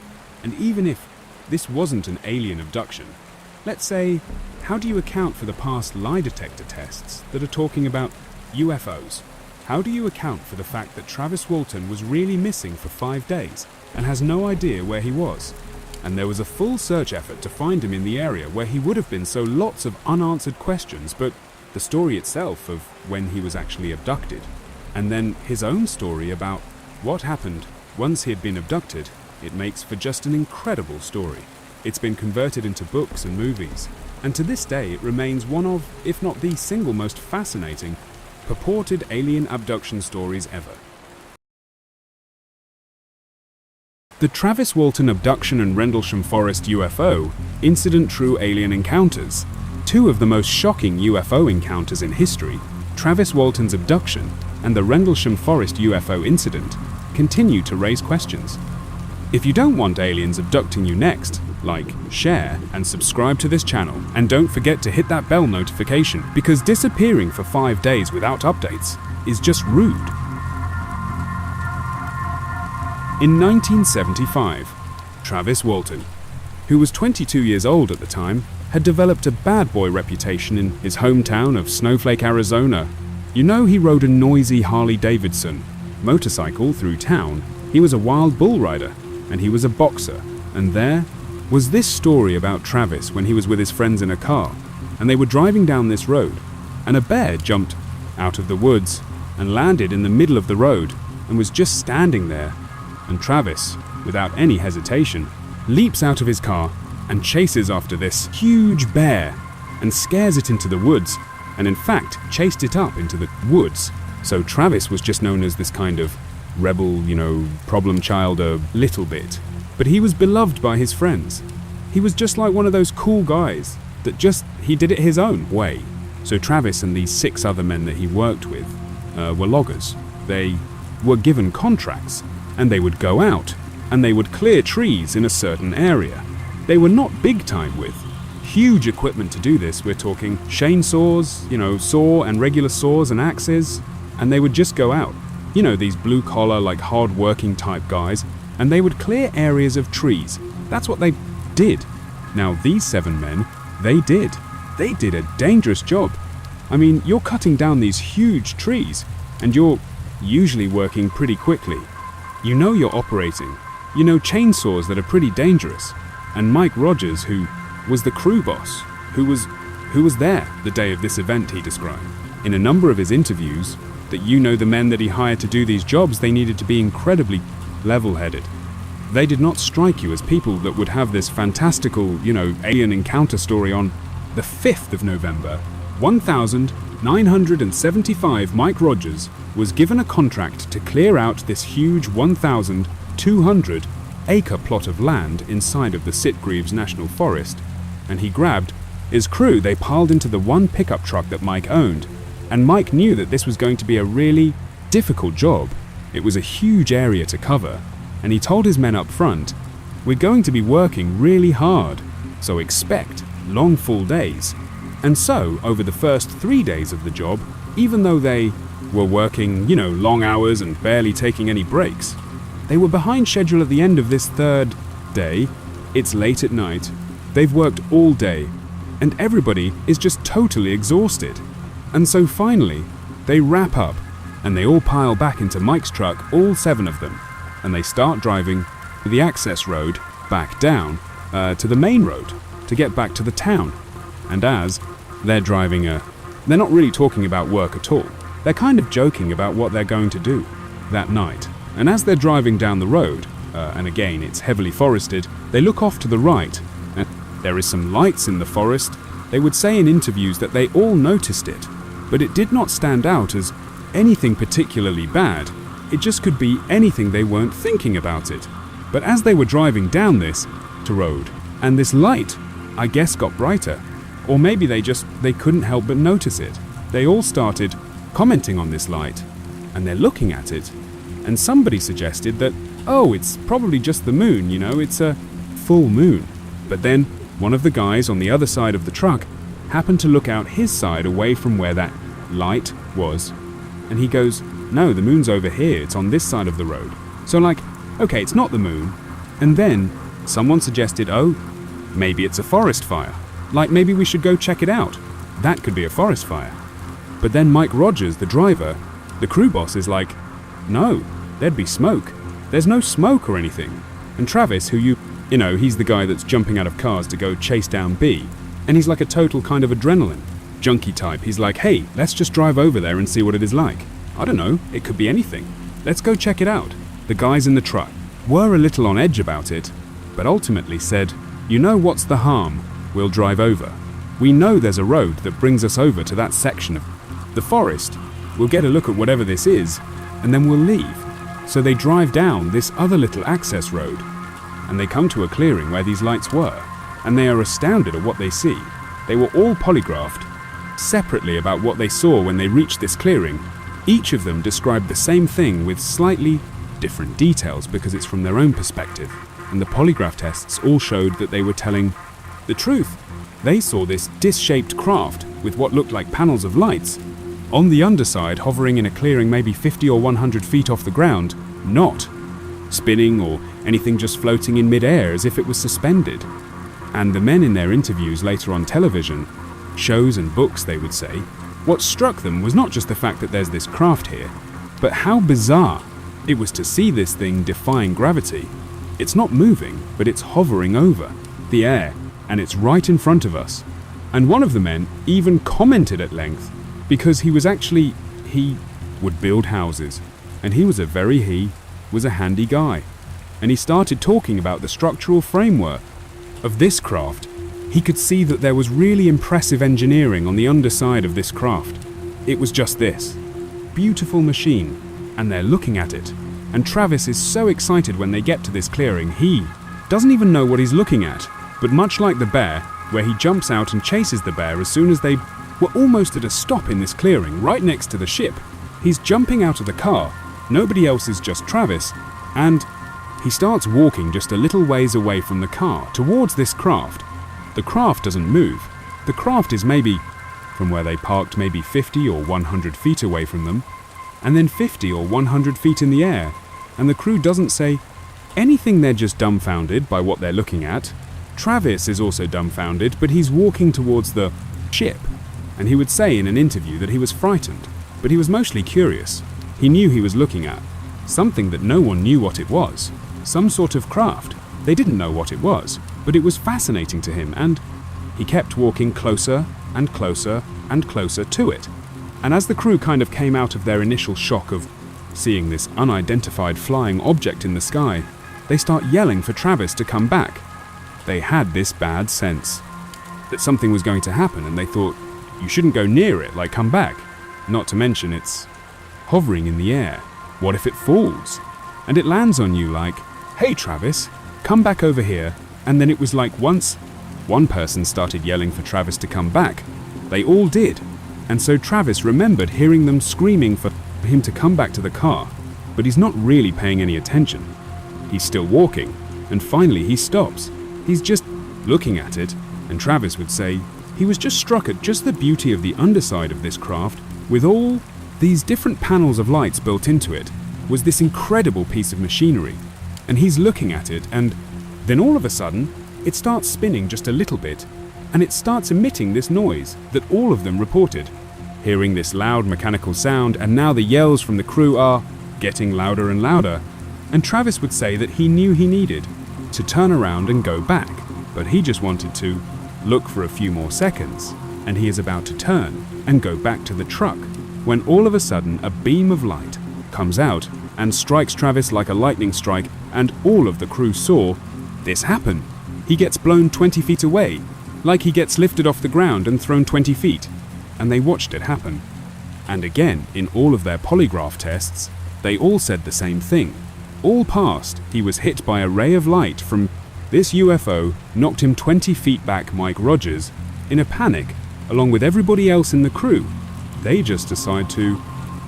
And even if this wasn't an alien abduction, Let's say, how do you account for the past lie detector tests that are talking about UFOs? How do you account for the fact that Travis Walton was really missing for 5 days and has no idea where he was? And there was a full search effort to find him in the area where he would have been, so lots of unanswered questions, but the story itself of when he was actually abducted, and then his own story about what happened once he had been abducted, it makes for just an incredible story. It's been converted into books and movies, and to this day it remains one of, if not the single most fascinating, purported alien abduction stories ever. The Travis Walton abduction and Rendlesham Forest UFO incident true alien encounters. Two of the most shocking UFO encounters in history, Travis Walton's abduction and the Rendlesham Forest UFO incident, continue to raise questions. If you don't want aliens abducting you next, like, share, and subscribe to this channel, and don't forget to hit that bell notification, because disappearing for 5 days without updates is just rude. In 1975, Travis Walton, who was 22 years old at the time, had developed a bad boy reputation in his hometown of Snowflake, Arizona. You know, he rode a noisy Harley-Davidson motorcycle through town. He was a wild bull rider, and he was a boxer. And there was this story about Travis when he was with his friends in a car, and they were driving down this road, and a bear jumped out of the woods and landed in the middle of the road and was just standing there. And Travis, without any hesitation, leaps out of his car and chases after this huge bear and scares it into the woods, and in fact chased it up into the woods. So Travis was just known as this kind of rebel, problem child a little bit. But he was beloved by his friends. He was just like one of those cool guys that he did it his own way. So Travis and these 6 other men that he worked with were loggers. They were given contracts, and they would go out and they would clear trees in a certain area. They were not big time with huge equipment to do this. We're talking chainsaws, saw and regular saws and axes, and they would just go out. These blue collar, like hard working type guys, and they would clear areas of trees. That's what they did. Now these 7 men, they did a dangerous job. I mean, you're cutting down these huge trees, and you're usually working pretty quickly. You're operating, chainsaws that are pretty dangerous. And Mike Rogers, who was the crew boss, who was there the day of this event, he described. In a number of his interviews, that the men that he hired to do these jobs, they needed to be incredibly level-headed. They did not strike you as people that would have this fantastical, alien encounter story on the 5th of November, 1975. Mike Rogers was given a contract to clear out this huge 1,200-acre plot of land inside of the Sitgreaves National Forest, and he grabbed his crew. They piled into the one pickup truck that Mike owned, and Mike knew that this was going to be a really difficult job. It was a huge area to cover, and he told his men up front, "We're going to be working really hard, so expect long full days." And so, over the first 3 days of the job, even though they were working, long hours and barely taking any breaks, they were behind schedule at the end of this 3rd day. It's late at night, they've worked all day, and everybody is just totally exhausted. And so finally, they wrap up, and they all pile back into Mike's truck, all 7 of them, and they start driving the access road back down to the main road to get back to the town. And as they're driving, they're not really talking about work at all. They're kind of joking about what they're going to do that night. And as they're driving down the road, and again it's heavily forested, they look off to the right, and there is some lights in the forest. They would say in interviews that they all noticed it, but it did not stand out as anything particularly bad. It just could be anything, they weren't thinking about it. But as they were driving down this road, and this light, I guess, got brighter, or maybe they couldn't help but notice it. They all started commenting on this light, and they're looking at it, and somebody suggested that, oh, it's probably just the moon, it's a full moon. But then one of the guys on the other side of the truck happened to look out his side away from where that light was, and he goes, "No, the moon's over here, it's on this side of the road." So okay, it's not the moon. And then someone suggested, oh, maybe it's a forest fire. Like maybe we should go check it out. That could be a forest fire. But then Mike Rogers, the driver, the crew boss, is like, no, there'd be smoke. There's no smoke or anything. And Travis, who you know, he's the guy that's jumping out of cars to go chase down B, and he's like a total kind of adrenaline junkie type. He's like, hey, let's just drive over there and see what it is like. I don't know, it could be anything. Let's go check it out. The guys in the truck were a little on edge about it, but ultimately said, you know what's the harm? We'll drive over. We know there's a road that brings us over to that section of the forest. We'll get a look at whatever this is, and then we'll leave. So they drive down this other little access road, and they come to a clearing where these lights were, and they are astounded at what they see. They were all polygraphed separately about what they saw when they reached this clearing. Each of them described the same thing with slightly different details because it's from their own perspective, and the polygraph tests all showed that they were telling the truth. They saw this disc-shaped craft with what looked like panels of lights on the underside, hovering in a clearing maybe 50 or 100 feet off the ground, not spinning or anything, just floating in mid-air as if it was suspended. And the men in their interviews later on television, shows and books, they would say, what struck them was not just the fact that there's this craft here, but how bizarre it was to see this thing defying gravity. It's not moving, but it's hovering over the air, and it's right in front of us. And one of the men even commented at length, because he would build houses, and he was a handy guy. And he started talking about the structural framework of this craft. He could see that there was really impressive engineering on the underside of this craft. It was just this beautiful machine, and they're looking at it. And Travis is so excited when they get to this clearing, he doesn't even know what he's looking at. But much like the bear, where he jumps out and chases the bear as soon as they were almost at a stop in this clearing, right next to the ship, he's jumping out of the car. Nobody else is just Travis, and he starts walking just a little ways away from the car towards this craft. The craft doesn't move. The craft is maybe, from where they parked, maybe 50 or 100 feet away from them, and then 50 or 100 feet in the air, and the crew doesn't say anything. They're just dumbfounded by what they're looking at. Travis is also dumbfounded, but he's walking towards the ship, and he would say in an interview that he was frightened, but he was mostly curious. He knew he was looking at something that no one knew what it was, some sort of craft. They didn't know what it was, but it was fascinating to him, and he kept walking closer and closer and closer to it. And as the crew kind of came out of their initial shock of seeing this unidentified flying object in the sky, they start yelling for Travis to come back. They had this bad sense that something was going to happen, and they thought, you shouldn't go near it, like come back. Not to mention it's hovering in the air. What if it falls? And it lands on you like, hey Travis, come back over here. And then it was like once one person started yelling for Travis to come back, they all did. And so Travis remembered hearing them screaming for him to come back to the car, but he's not really paying any attention. He's still walking, and finally he stops. He's just looking at it, and Travis would say he was just struck at just the beauty of the underside of this craft, with all these different panels of lights built into it, was this incredible piece of machinery. And he's looking at it, and then all of a sudden, it starts spinning just a little bit, and it starts emitting this noise that all of them reported. Hearing this loud mechanical sound, and now the yells from the crew are getting louder and louder, and Travis would say that he knew he needed to turn around and go back, but he just wanted to look for a few more seconds, and he is about to turn and go back to the truck, when all of a sudden a beam of light comes out and strikes Travis like a lightning strike, and all of the crew saw this happen. He gets blown 20 feet away, like he gets lifted off the ground and thrown 20 feet, and they watched it happen. And again, in all of their polygraph tests, they all said the same thing. All passed. He was hit by a ray of light from this UFO, knocked him 20 feet back. Mike Rogers, in a panic, along with everybody else in the crew, they just decide to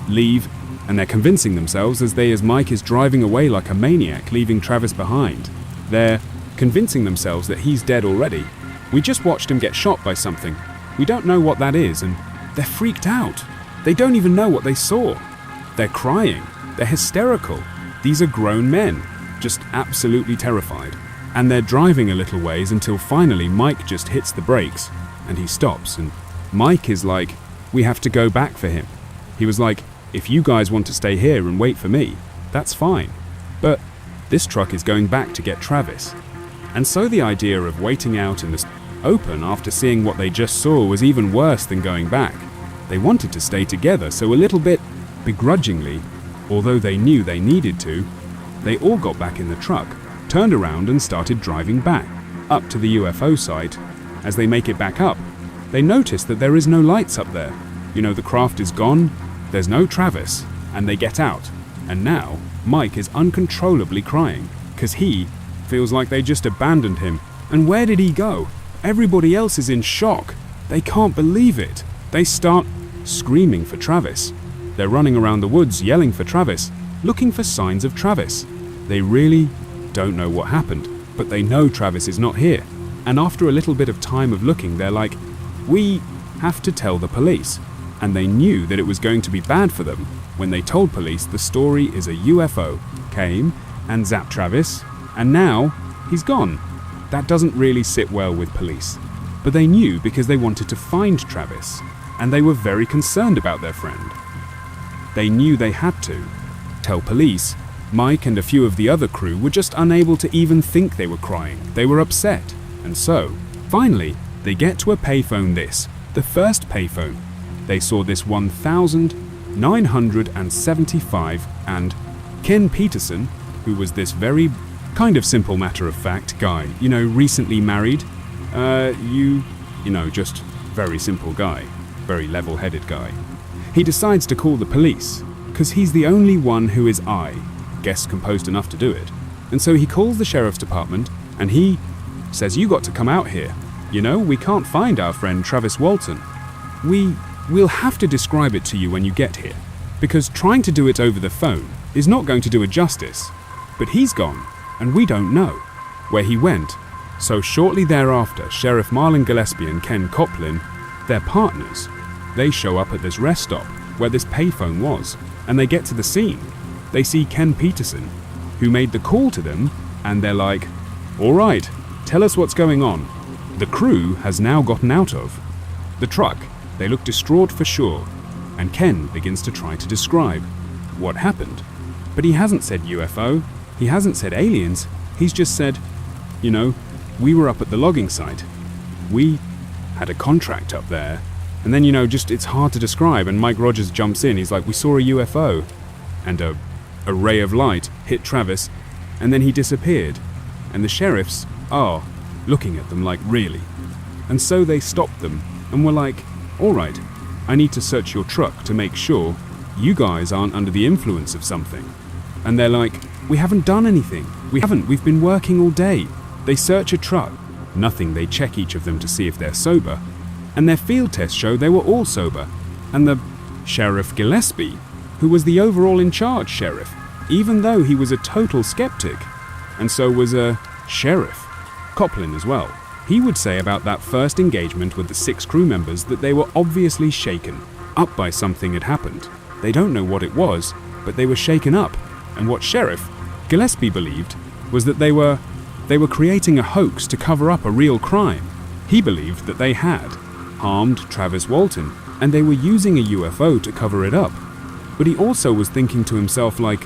leave, and they're convincing themselves as Mike is driving away like a maniac, leaving Travis behind. They're convincing themselves that he's dead already. We just watched him get shot by something. We don't know what that is, and they're freaked out. They don't even know what they saw. They're crying. They're hysterical. These are grown men, just absolutely terrified. And they're driving a little ways until finally Mike just hits the brakes and he stops. And Mike is like, we have to go back for him. He was like, if you guys want to stay here and wait for me, that's fine. But this truck is going back to get Travis. And so the idea of waiting out in the open after seeing what they just saw was even worse than going back. They wanted to stay together, so a little bit begrudgingly, although they knew they needed to, they all got back in the truck, turned around and started driving back, up to the UFO site. As they make it back up, they notice that there is no lights up there. You know, the craft is gone, there's no Travis, and they get out. And now, Mike is uncontrollably crying, because he feels like they just abandoned him. And where did he go? Everybody else is in shock. They can't believe it. They start screaming for Travis. They're running around the woods yelling for Travis, looking for signs of Travis. They really don't know what happened, but they know Travis is not here. And after a little bit of time of looking, they're like, we have to tell the police. And they knew that it was going to be bad for them when they told police the story is a UFO came and zapped Travis, and now he's gone. That doesn't really sit well with police. But they knew because they wanted to find Travis, and they were very concerned about their friend. They knew they had to tell police. Mike and a few of the other crew were just unable to even think they were crying. They were upset. And so, finally, they get to a payphone the first payphone. They saw this 1975 and Ken Peterson, who was this very kind of simple matter-of-fact guy, you know, recently married, just very simple guy, very level-headed guy. He decides to call the police, because he's the only one who is guess composed enough to do it. And so he calls the sheriff's department, and he says, you got to come out here. You know, we can't find our friend Travis Walton. We'll have to describe it to you when you get here, because trying to do it over the phone is not going to do it justice. But he's gone, and we don't know where he went. So shortly thereafter, Sheriff Marlon Gillespie and Ken Coplin, their partners, they show up at this rest stop where this payphone was, and they get to the scene. They see Ken Peterson, who made the call to them, and they're like, all right, tell us what's going on. The crew has now gotten out of the truck. They look distraught for sure, and Ken begins to try to describe what happened. But he hasn't said UFO, he hasn't said aliens, he's just said, we were up at the logging site. We had a contract up there. And then, it's hard to describe, and Mike Rogers jumps in, he's like, we saw a UFO, and a ray of light hit Travis, and then he disappeared. And the sheriffs are looking at them like, really? And so they stopped them, and were like, all right, I need to search your truck to make sure you guys aren't under the influence of something. And they're like, we haven't done anything. We've been working all day. They search a truck. Nothing. They check each of them to see if they're sober. And their field tests show they were all sober. And the Sheriff Gillespie, who was the overall in charge sheriff, even though he was a total skeptic, and so was a Sheriff Coplin as well. He would say about that first engagement with the 6 crew members that they were obviously shaken up by something had happened. They don't know what it was, but they were shaken up. And what Sheriff Gillespie believed was that they were creating a hoax to cover up a real crime. He believed that they had harmed Travis Walton, and they were using a UFO to cover it up. But he also was thinking to himself like,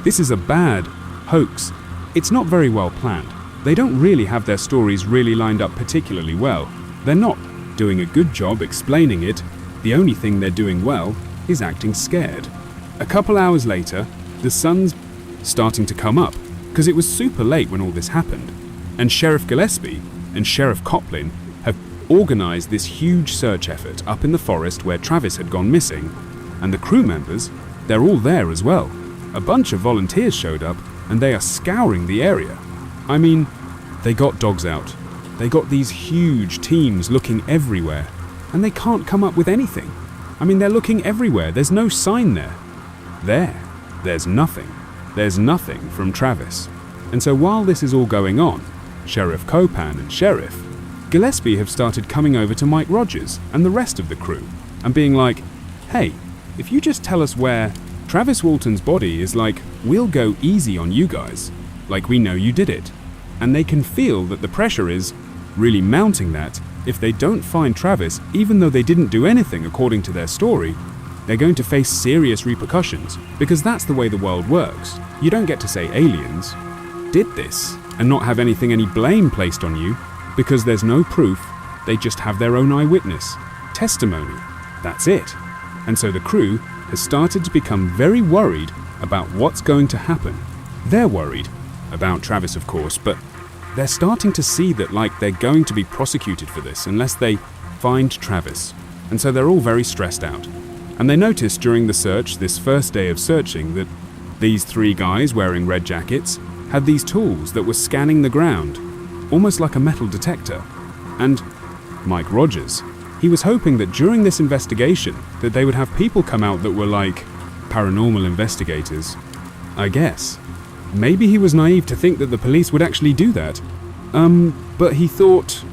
this is a bad hoax. It's not very well planned. They don't really have their stories really lined up particularly well. They're not doing a good job explaining it. The only thing they're doing well is acting scared. A couple hours later, the sun's starting to come up, because it was super late when all this happened. And Sheriff Gillespie and Sheriff Coplin have organized this huge search effort up in the forest where Travis had gone missing. And the crew members, they're all there as well. A bunch of volunteers showed up, and they are scouring the area. I mean, they got dogs out. They got these huge teams looking everywhere, and they can't come up with anything. I mean, they're looking everywhere. There's no sign there. There's nothing. There's nothing from Travis. And so while this is all going on, Sheriff Copan and Sheriff Gillespie have started coming over to Mike Rogers and the rest of the crew and being like, hey, if you just tell us where Travis Walton's body is, like, we'll go easy on you guys. Like, we know you did it. and they can feel that the pressure is really mounting that if they don't find Travis, even though they didn't do anything according to their story, they're going to face serious repercussions, because that's the way the world works. You don't get to say aliens did this and not have any blame placed on you, because there's no proof. They just have their own eyewitness testimony. That's it. And so the crew has started to become very worried about what's going to happen. They're worried about Travis, of course, but they're starting to see that they're going to be prosecuted for this unless they find Travis. And so they're all very stressed out. And they noticed during the search, this first day of searching, that these 3 guys wearing red jackets had these tools that were scanning the ground, almost like a metal detector. And Mike Rogers, he was hoping that during this investigation that they would have people come out that were paranormal investigators. I guess. Maybe he was naive to think that the police would actually do that. But he thought,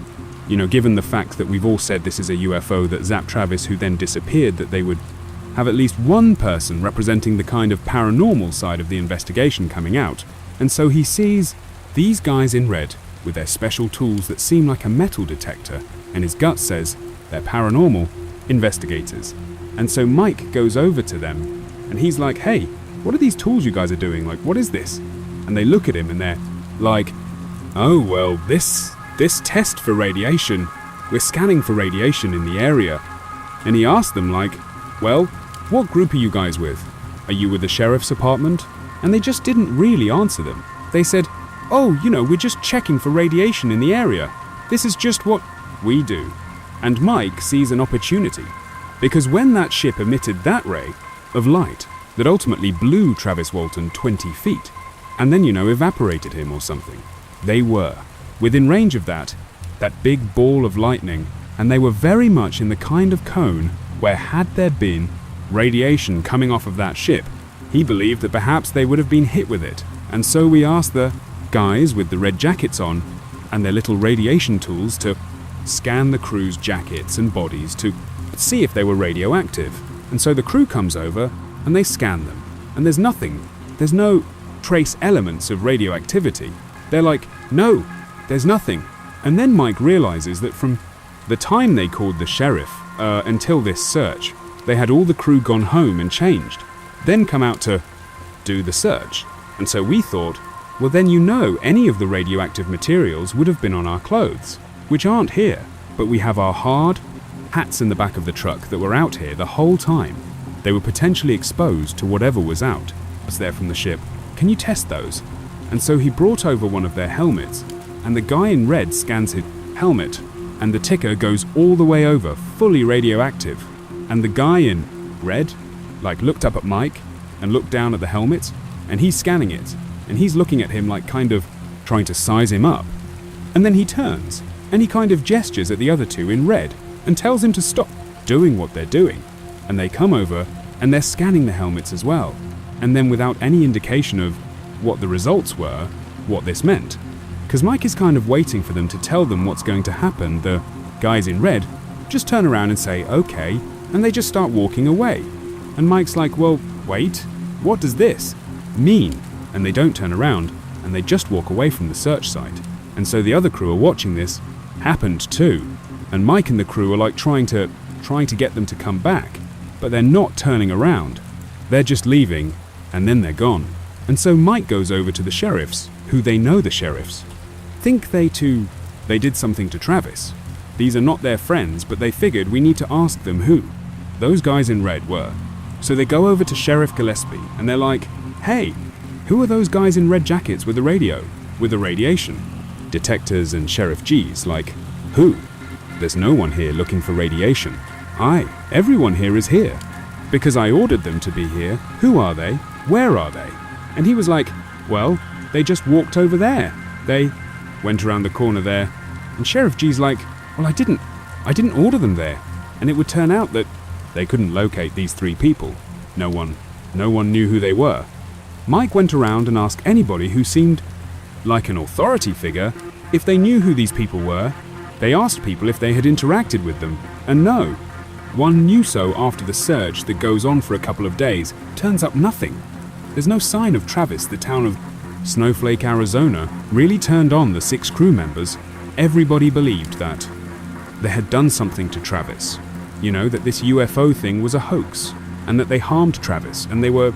given the fact that we've all said this is a UFO that zapped Travis who then disappeared, that they would have at least one person representing the kind of paranormal side of the investigation coming out. And so he sees these guys in red with their special tools that seem like a metal detector, and his gut says they're paranormal investigators. And so Mike goes over to them and he's like, "Hey, what are these tools you guys are doing? What is this?" And they look at him and they're like, "Oh, well, this test for radiation, we're scanning for radiation in the area." And he asked them "Well, what group are you guys with? Are you with the sheriff's department?" And they just didn't really answer them. They said, "Oh, we're just checking for radiation in the area. This is just what we do." And Mike sees an opportunity, because when that ship emitted that ray of light that ultimately blew Travis Walton 20 feet, and then, evaporated him or something, they were within range of that big ball of lightning, and they were very much in the kind of cone where, had there been radiation coming off of that ship, he believed that perhaps they would have been hit with it. And so we asked the guys with the red jackets on and their little radiation tools to scan the crew's jackets and bodies to see if they were radioactive. And so the crew comes over and they scan them, and there's nothing. There's no trace elements of radioactivity. They're like, "No, there's nothing." And then Mike realizes that from the time they called the sheriff until this search, they had all the crew gone home and changed, then come out to do the search. And so we thought, well, then any of the radioactive materials would have been on our clothes, which aren't here, but we have our hard hats in the back of the truck that were out here the whole time. They were potentially exposed to whatever was out. Was there from the ship. Can you test those? And so he brought over one of their helmets, and the guy in red scans his helmet, and the ticker goes all the way over, fully radioactive. And the guy in red, looked up at Mike and looked down at the helmet, and he's scanning it, and he's looking at him kind of trying to size him up. And then he turns, and he kind of gestures at the other 2 in red and tells him to stop doing what they're doing. And they come over, and they're scanning the helmets as well. And then without any indication of what the results were, what this meant. Because Mike is kind of waiting for them to tell them what's going to happen. The guys in red just turn around and say, "Okay," and they just start walking away. And Mike's like, "Well, wait, what does this mean?" And they don't turn around, and they just walk away from the search site. And so the other crew are watching this happened too. And Mike and the crew are trying to get them to come back, but they're not turning around. They're just leaving, and then they're gone. And so Mike goes over to the sheriffs, who they know the sheriffs. Think they did something to Travis. These are not their friends, but they figured we need to ask them who those guys in red were. So they go over to Sheriff Gillespie, and they're like, "Hey, who are those guys in red jackets with the radio, with the radiation detectors?" And Sheriff G's like, "Who? There's no one here looking for radiation. Everyone here is here, because I ordered them to be here. Who are they? Where are they?" And he was like, "Well, they just walked over there. They went around the corner there." And Sheriff G's like, "Well, I didn't order them there." And it would turn out that they couldn't locate these 3 people. No one knew who they were. Mike went around and asked anybody who seemed like an authority figure if they knew who these people were. They asked people if they had interacted with them, and no. One knew so after the search that goes on for a couple of days. Turns up nothing. There's no sign of Travis, the town of Snowflake, Arizona, really turned on the 6 crew members. Everybody believed that they had done something to Travis. You know, that this UFO thing was a hoax, and that they harmed Travis, and they were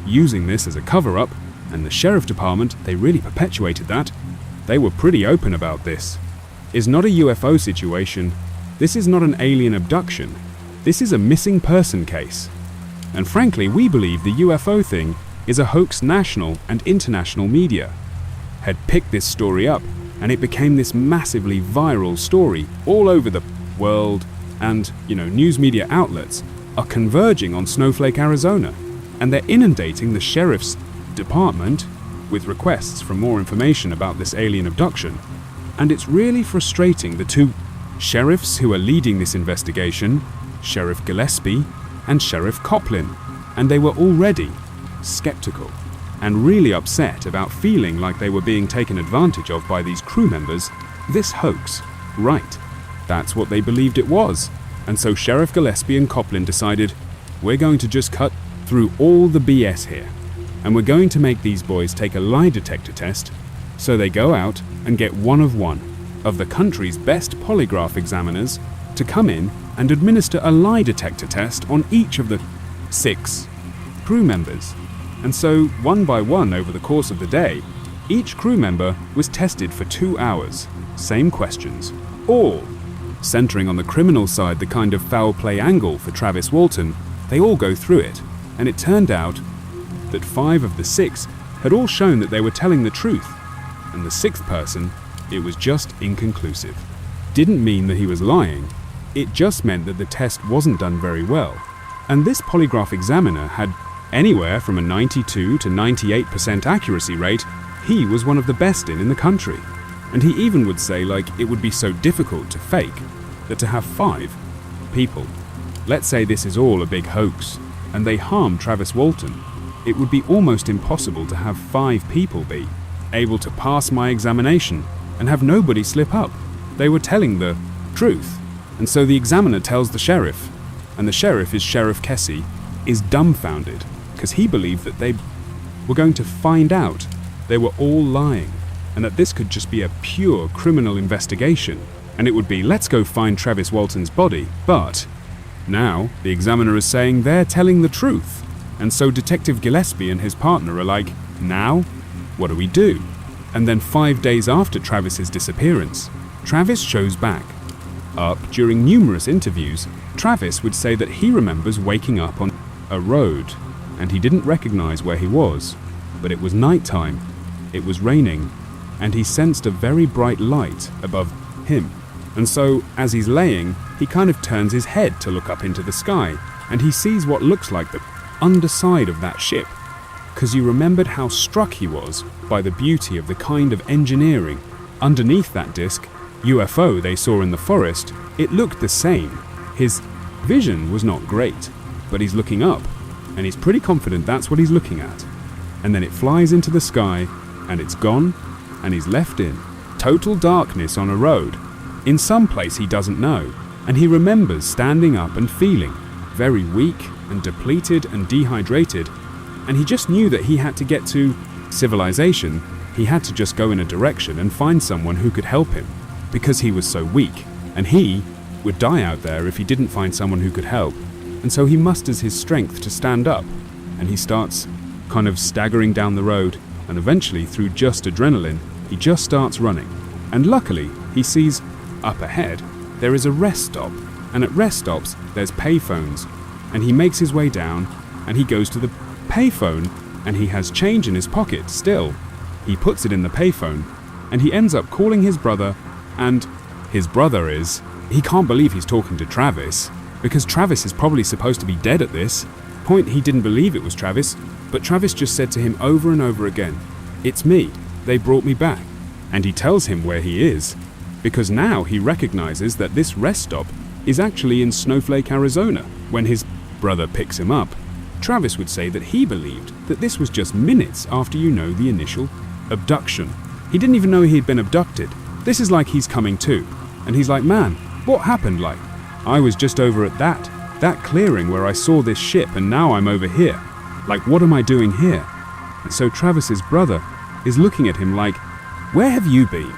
using this as a cover-up, and the sheriff department, they really perpetuated that. They were pretty open about this. It's not a UFO situation. This is not an alien abduction. This is a missing person case. And frankly, we believe the UFO thing is a hoax. National and international media had picked this story up, and it became this massively viral story all over the world, and, news media outlets are converging on Snowflake, Arizona, and they're inundating the sheriff's department with requests for more information about this alien abduction. And it's really frustrating. The 2 sheriffs who are leading this investigation, Sheriff Gillespie and Sheriff Coplin, and they were already skeptical and really upset about feeling like they were being taken advantage of by these crew members. This hoax, right? That's what they believed it was. And so Sheriff Gillespie and Coplin decided, we're going to just cut through all the BS here, and we're going to make these boys take a lie detector test. So they go out and get one of the country's best polygraph examiners to come in and administer a lie detector test on each of the 6 crew members. And so, one by one over the course of the day, each crew member was tested for 2 hours. Same questions, all centering on the criminal side, the kind of foul play angle for Travis Walton. They all go through it, and it turned out that 5 of the 6 had all shown that they were telling the truth, and the 6th person, it was just inconclusive. Didn't mean that he was lying, it just meant that the test wasn't done very well. And this polygraph examiner had anywhere from a 92 to 98% accuracy rate. He was one of the best in the country. And he even would say, it would be so difficult to fake that to have 5 people, let's say this is all a big hoax, and they harm Travis Walton, it would be almost impossible to have 5 people be able to pass my examination and have nobody slip up. They were telling the truth. And so the examiner tells the sheriff, and the sheriff is Sheriff Kesey, is dumbfounded, because he believed that they were going to find out they were all lying, and that this could just be a pure criminal investigation, and it would be, let's go find Travis Walton's body. But now the examiner is saying they're telling the truth, and so Detective Gillespie and his partner are like, now, what do we do? And then 5 days after Travis's disappearance, Travis shows back up. During numerous interviews, Travis would say that he remembers waking up on a road, and he didn't recognize where he was, but it was nighttime, it was raining, and he sensed a very bright light above him. And so, as he's laying, he kind of turns his head to look up into the sky, and he sees what looks like the underside of that ship, because he remembered how struck he was by the beauty of the kind of engineering underneath that disc UFO they saw in the forest. It looked the same. His vision was not great, but he's looking up, and he's pretty confident that's what he's looking at. And then it flies into the sky, and it's gone, and he's left in total darkness on a road, in some place he doesn't know, and he remembers standing up and feeling very weak and depleted and dehydrated, and he just knew that he had to get to civilization. He had to just go in a direction and find someone who could help him, because he was so weak, and he would die out there if he didn't find someone who could help. And so he musters his strength to stand up, and he starts kind of staggering down the road, and eventually, through just adrenaline, he just starts running. And luckily, he sees up ahead there is a rest stop, and at rest stops there's payphones, and he makes his way down, and he goes to the payphone, and he has change in his pocket still. He puts it in the payphone, and he ends up calling his brother, and his brother he can't believe he's talking to Travis, because Travis is probably supposed to be dead at this point. He didn't believe it was Travis, but Travis just said to him over and over again, "It's me, they brought me back." And he tells him where he is, because now he recognizes that this rest stop is actually in Snowflake, Arizona. When his brother picks him up, Travis would say that he believed that this was just minutes after the initial abduction. He didn't even know he'd been abducted. This is like he's coming to, and he's like, man, what happened? I was just over at that clearing where I saw this ship, and now I'm over here. What am I doing here? And so Travis's brother is looking at him like, "Where have you been?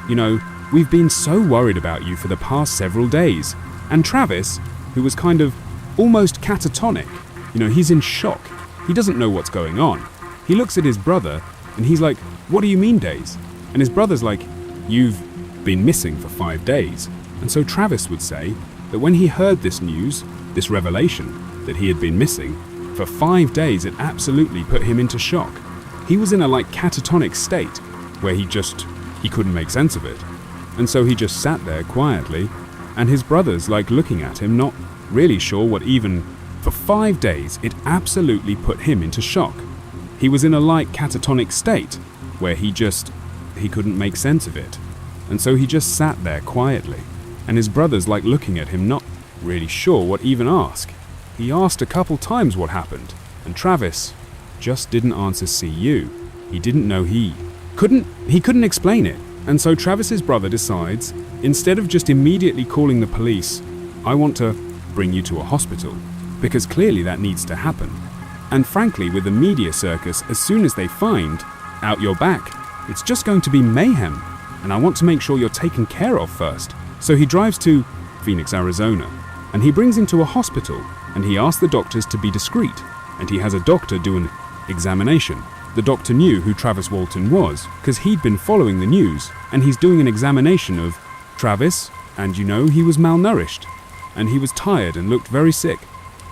You know, we've been so worried about you for the past several days." And Travis, who was kind of almost catatonic, he's in shock. He doesn't know what's going on. He looks at his brother and he's like, "What do you mean days?" And his brother's like, "You've been missing for 5 days." And so Travis would say that when he heard this news, this revelation that he had been missing, for 5 days it absolutely put him into shock. He was in a catatonic state where he couldn't make sense of it. And so he just sat there quietly, and his brother's looking at him, not really sure what even. For 5 days it absolutely put him into shock. He was in a catatonic state where he couldn't make sense of it. And so he just sat there quietly, and his brother's looking at him, not really sure what even ask. He asked a couple times what happened, and Travis just didn't answer "see you." He didn't know he couldn't explain it. And so Travis's brother decides, instead of just immediately calling the police, "I want to bring you to a hospital," because clearly that needs to happen. And frankly, with the media circus, as soon as they find out you're back, it's just going to be mayhem, and I want to make sure you're taken care of first. So he drives to Phoenix, Arizona, and he brings him to a hospital, and he asks the doctors to be discreet, and he has a doctor do an examination. The doctor knew who Travis Walton was, because he'd been following the news, and he's doing an examination of Travis, and he was malnourished, and he was tired and looked very sick,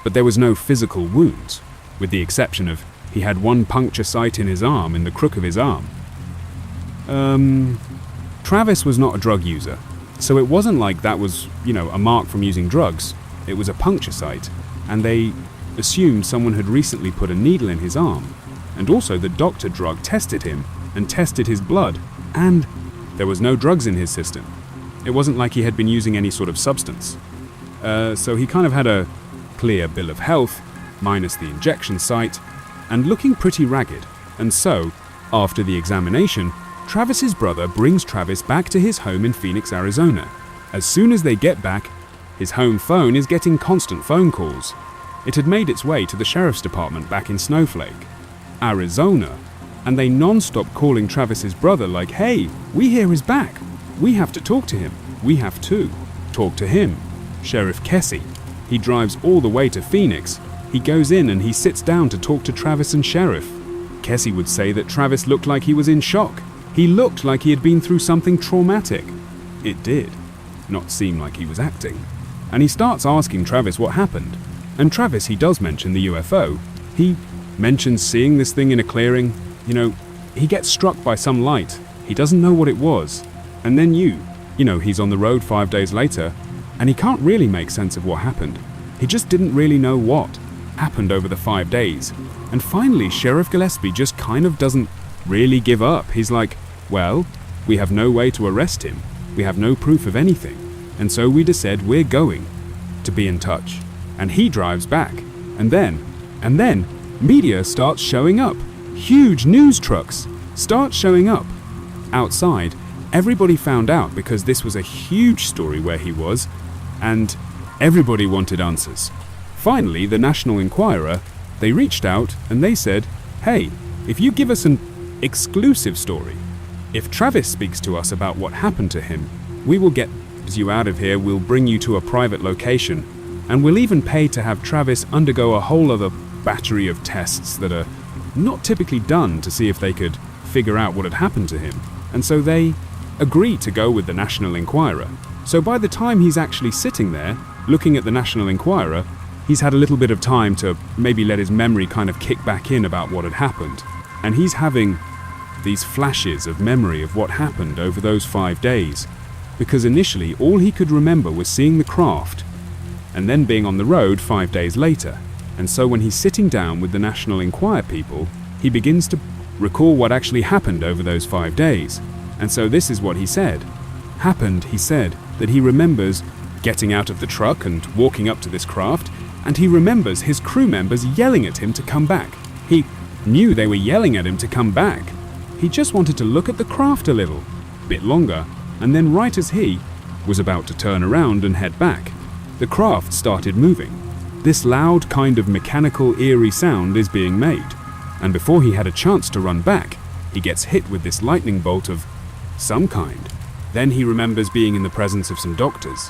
but there was no physical wounds, with the exception of he had one puncture site in his arm, in the crook of his arm. Travis was not a drug user, so it wasn't like that was, a mark from using drugs. It was a puncture site, and they assumed someone had recently put a needle in his arm. And also the doctor drug tested him and tested his blood, and there was no drugs in his system. It wasn't like he had been using any sort of substance. So he kind of had a clear bill of health, minus the injection site, and looking pretty ragged. And so, after the examination, Travis's brother brings Travis back to his home in Phoenix, Arizona. As soon as they get back, his home phone is getting constant phone calls. It had made its way to the sheriff's department back in Snowflake, Arizona, and they non-stop calling Travis's brother like, "Hey, we hear he's back. We have to talk to him. We have to talk to him." Sheriff Kessie, he drives all the way to Phoenix. He goes in and he sits down to talk to Travis and Sheriff. Kessie would say that Travis looked like he was in shock. He looked like he had been through something traumatic. It did not seem like he was acting. And he starts asking Travis what happened. And Travis, he does mention the UFO. He mentions seeing this thing in a clearing. He gets struck by some light. He doesn't know what it was. And then he's on the road 5 days later, and he can't really make sense of what happened. He just didn't really know what happened over the 5 days. And finally, Sheriff Gillespie just kind of doesn't really give up. He's like, "Well, we have no way to arrest him. We have no proof of anything. And so we decided we're going to be in touch." And he drives back. And then, media starts showing up. Huge news trucks start showing up. Outside, everybody found out because this was a huge story where he was, and everybody wanted answers. Finally, the National Enquirer, they reached out and they said, "Hey, if you give us an exclusive story, if Travis speaks to us about what happened to him, we will get you out of here, we'll bring you to a private location, and we'll even pay to have Travis undergo a whole other battery of tests that are not typically done to see if they could figure out what had happened to him." And so they agreed to go with the National Enquirer. So by the time he's actually sitting there, looking at the National Enquirer, he's had a little bit of time to maybe let his memory kind of kick back in about what had happened. And he's having these flashes of memory of what happened over those 5 days. Because initially, all he could remember was seeing the craft, and then being on the road 5 days later. And so when he's sitting down with the National Enquirer people, he begins to recall what actually happened over those 5 days. And so this is what he said. He said that he remembers getting out of the truck and walking up to this craft, and he remembers his crew members yelling at him to come back. He knew they were yelling at him to come back. He just wanted to look at the craft a little bit longer, and then right as he was about to turn around and head back, the craft started moving. This loud kind of mechanical eerie sound is being made, and before he had a chance to run back, he gets hit with this lightning bolt of some kind. Then he remembers being in the presence of some doctors.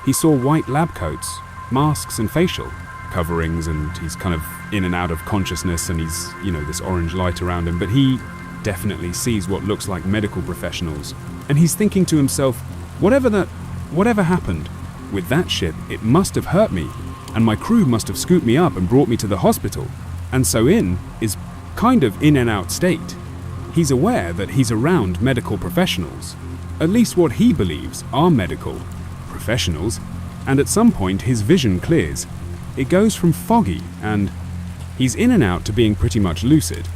He saw white lab coats, masks and facial coverings, and he's kind of in and out of consciousness, and he's, this orange light around him, but he definitely sees what looks like medical professionals. And he's thinking to himself, whatever happened with that ship, it must have hurt me, and my crew must have scooped me up and brought me to the hospital. And so is kind of in and out state. He's aware that he's around medical professionals, at least what he believes are medical professionals, and at some point his vision clears. It goes from foggy and he's in and out to being pretty much lucid,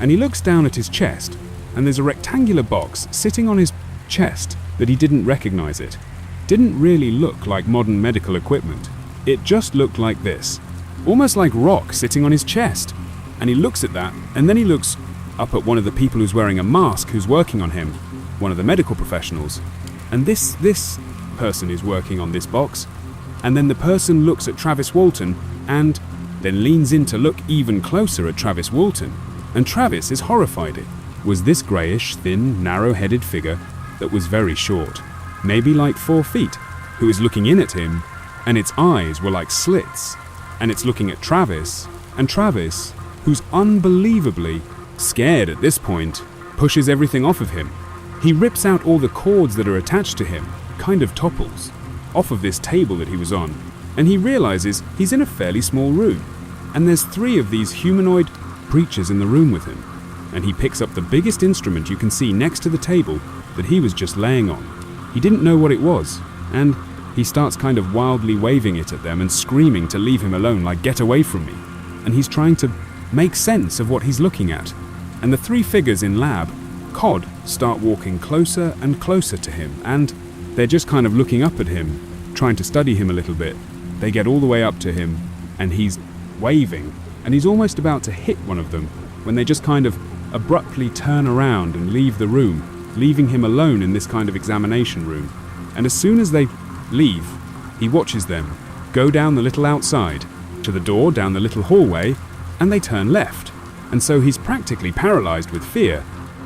and he looks down at his chest, and there's a rectangular box sitting on his chest that he didn't recognize. It didn't really look like modern medical equipment. It just looked like this, almost like rock sitting on his chest. And he looks at that, and then he looks up at one of the people who's wearing a mask who's working on him, one of the medical professionals. And this person is working on this box. And then the person looks at Travis Walton and then leans in to look even closer at Travis Walton. And Travis is horrified. It was this greyish, thin, narrow-headed figure that was very short, maybe like 4 feet, who is looking in at him, and its eyes were like slits. And it's looking at Travis, and Travis, who's unbelievably scared at this point, pushes everything off of him. He rips out all the cords that are attached to him, kind of topples, off of this table that he was on, and he realizes he's in a fairly small room, and there's 3 of these humanoid creatures in the room with him, and he picks up the biggest instrument you can see next to the table that he was just laying on. He didn't know what it was, and he starts kind of wildly waving it at them and screaming to leave him alone, like, get away from me. And he's trying to make sense of what he's looking at. And the 3 figures in lab, COD, start walking closer and closer to him, and they're just kind of looking up at him, trying to study him a little bit. They get all the way up to him, and he's waving, and he's almost about to hit one of them when they just kind of abruptly turn around and leave the room, leaving him alone in this kind of examination room. And as soon as they leave, he watches them go down the little outside to the door down the little hallway, and they turn left. And so he's practically paralyzed with fear,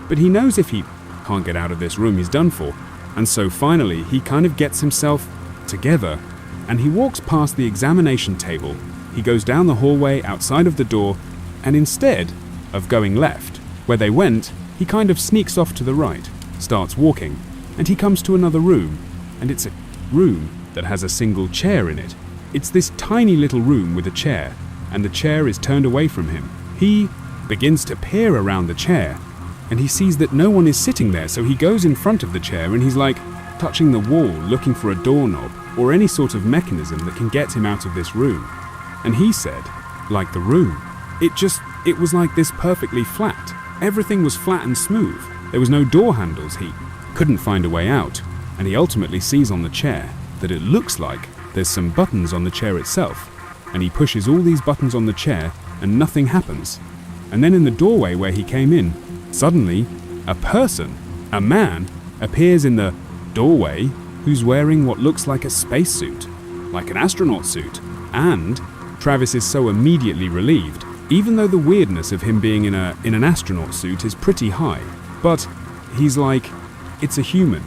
but he knows if he can't get out of this room, he's done for. And so finally he kind of gets himself together, and he walks past the examination table. He goes down the hallway outside of the door, and instead of going left where they went, he kind of sneaks off to the right, starts walking, and he comes to another room, and it's a room that has a single chair in it. It's this tiny little room with a chair, and the chair is turned away from him. He begins to peer around the chair, and he sees that no one is sitting there, so he goes in front of the chair, and he's like touching the wall, looking for a doorknob or any sort of mechanism that can get him out of this room. And he said, like the room, it was like this, perfectly flat. Everything was flat and smooth. There was no door handles. He couldn't find a way out, and he ultimately sees on the chair that it looks like there's some buttons on the chair itself, and he pushes all these buttons on the chair and nothing happens. And then in the doorway where he came in, suddenly a man, appears in the doorway who's wearing what looks like a spacesuit, like an astronaut suit. And Travis is so immediately relieved, even though the weirdness of him being in an astronaut suit is pretty high. But he's like, it's a human,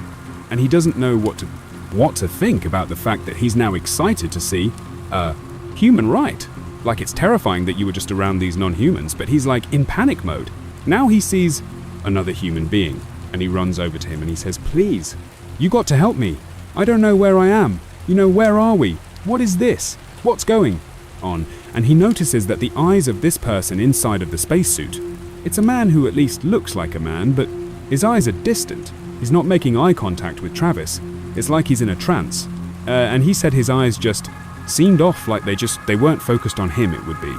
and he doesn't know what to think about the fact that he's now excited to see a human, right? Like, it's terrifying that you were just around these non-humans, but he's like in panic mode. Now he sees another human being, and he runs over to him and he says, please, you got to help me. I don't know where I am. Where are we? What is this? What's going on? And he notices that the eyes of this person inside of the spacesuit, it's a man who at least looks like a man, but his eyes are distant. He's not making eye contact with Travis. It's like he's in a trance. And he said his eyes just seemed off, like they weren't focused on him, it would be.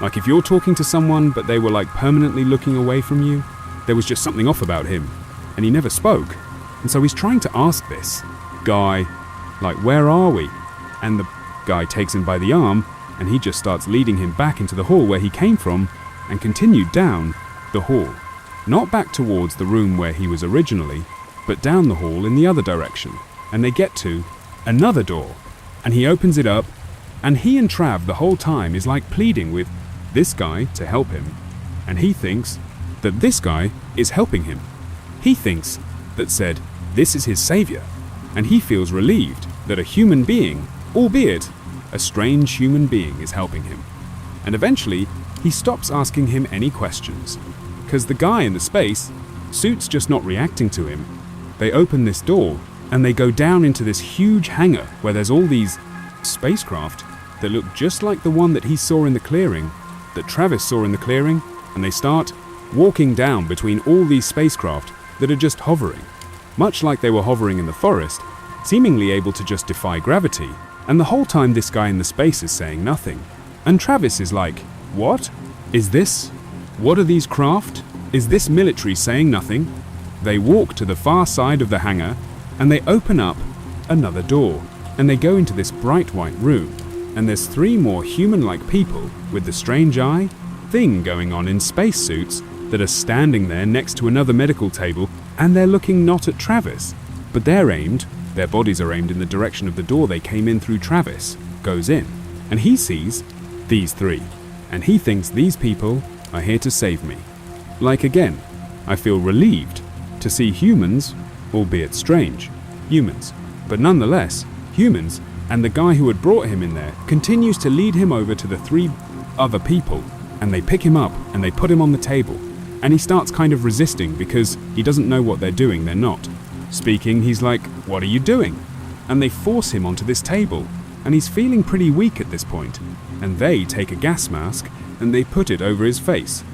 Like if you're talking to someone, but they were like permanently looking away from you, there was just something off about him. And he never spoke. And so he's trying to ask this guy, like, where are we? And the guy takes him by the arm, and he just starts leading him back into the hall where he came from, and continued down the hall. Not back towards the room where he was originally, but down the hall in the other direction. And they get to another door, and he opens it up, and he and Trav the whole time is like pleading with this guy to help him. And he thinks that this guy is helping him. He thinks that said this is his savior, and he feels relieved that a human being, albeit a strange human being, is helping him. And eventually, he stops asking him any questions, because the guy in the space suit's just not reacting to him. They open this door, and they go down into this huge hangar where there's all these spacecraft that look just like the one that he saw in the clearing, that Travis saw in the clearing, and they start walking down between all these spacecraft that are just hovering, much like they were hovering in the forest, seemingly able to just defy gravity. And the whole time this guy in the space is saying nothing. And Travis is like, what? Is this? What are these craft? Is this military saying nothing? They walk to the far side of the hangar, and they open up another door, and they go into this bright white room, and there's 3 more human-like people with the strange eye thing going on in spacesuits that are standing there next to another medical table, and they're looking not at Travis, but their bodies are aimed in the direction of the door they came in through. Travis goes in, and he sees these 3, and he thinks these people are here to save me. Like again, I feel relieved to see humans, albeit strange, humans, but nonetheless humans, and the guy who had brought him in there continues to lead him over to the 3 other people, and they pick him up and they put him on the table, and he starts kind of resisting because he doesn't know what they're doing. They're not speaking. He's like, what are you doing? And they force him onto this table, and he's feeling pretty weak at this point, and they take a gas mask and they put it over his face,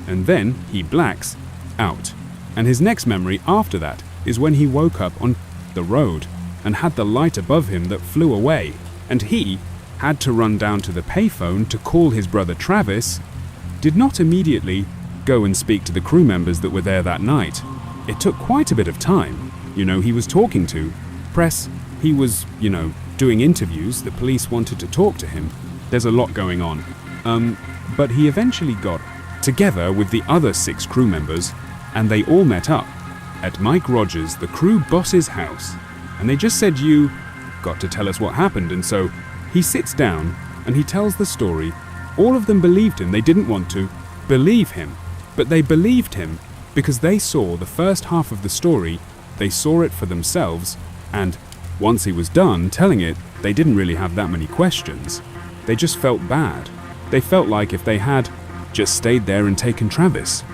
and then he blacks out. And his next memory after that is when he woke up on the road and had the light above him that flew away, and he had to run down to the payphone to call his brother Travis, did not immediately go and speak to the crew members that were there that night. It took quite a bit of time. He was talking to press, he was, doing interviews, the police wanted to talk to him. There's a lot going on. But he eventually got together with the other 6 crew members, and they all met up at Mike Rogers, the crew boss's house, and they just said, you got to tell us what happened. And so he sits down and he tells the story. All of them believed him. They didn't want to believe him, but they believed him because they saw the first half of the story. They saw it for themselves, and once he was done telling it, they didn't really have that many questions. They just felt bad. They felt like if they had just stayed there and taken Travis,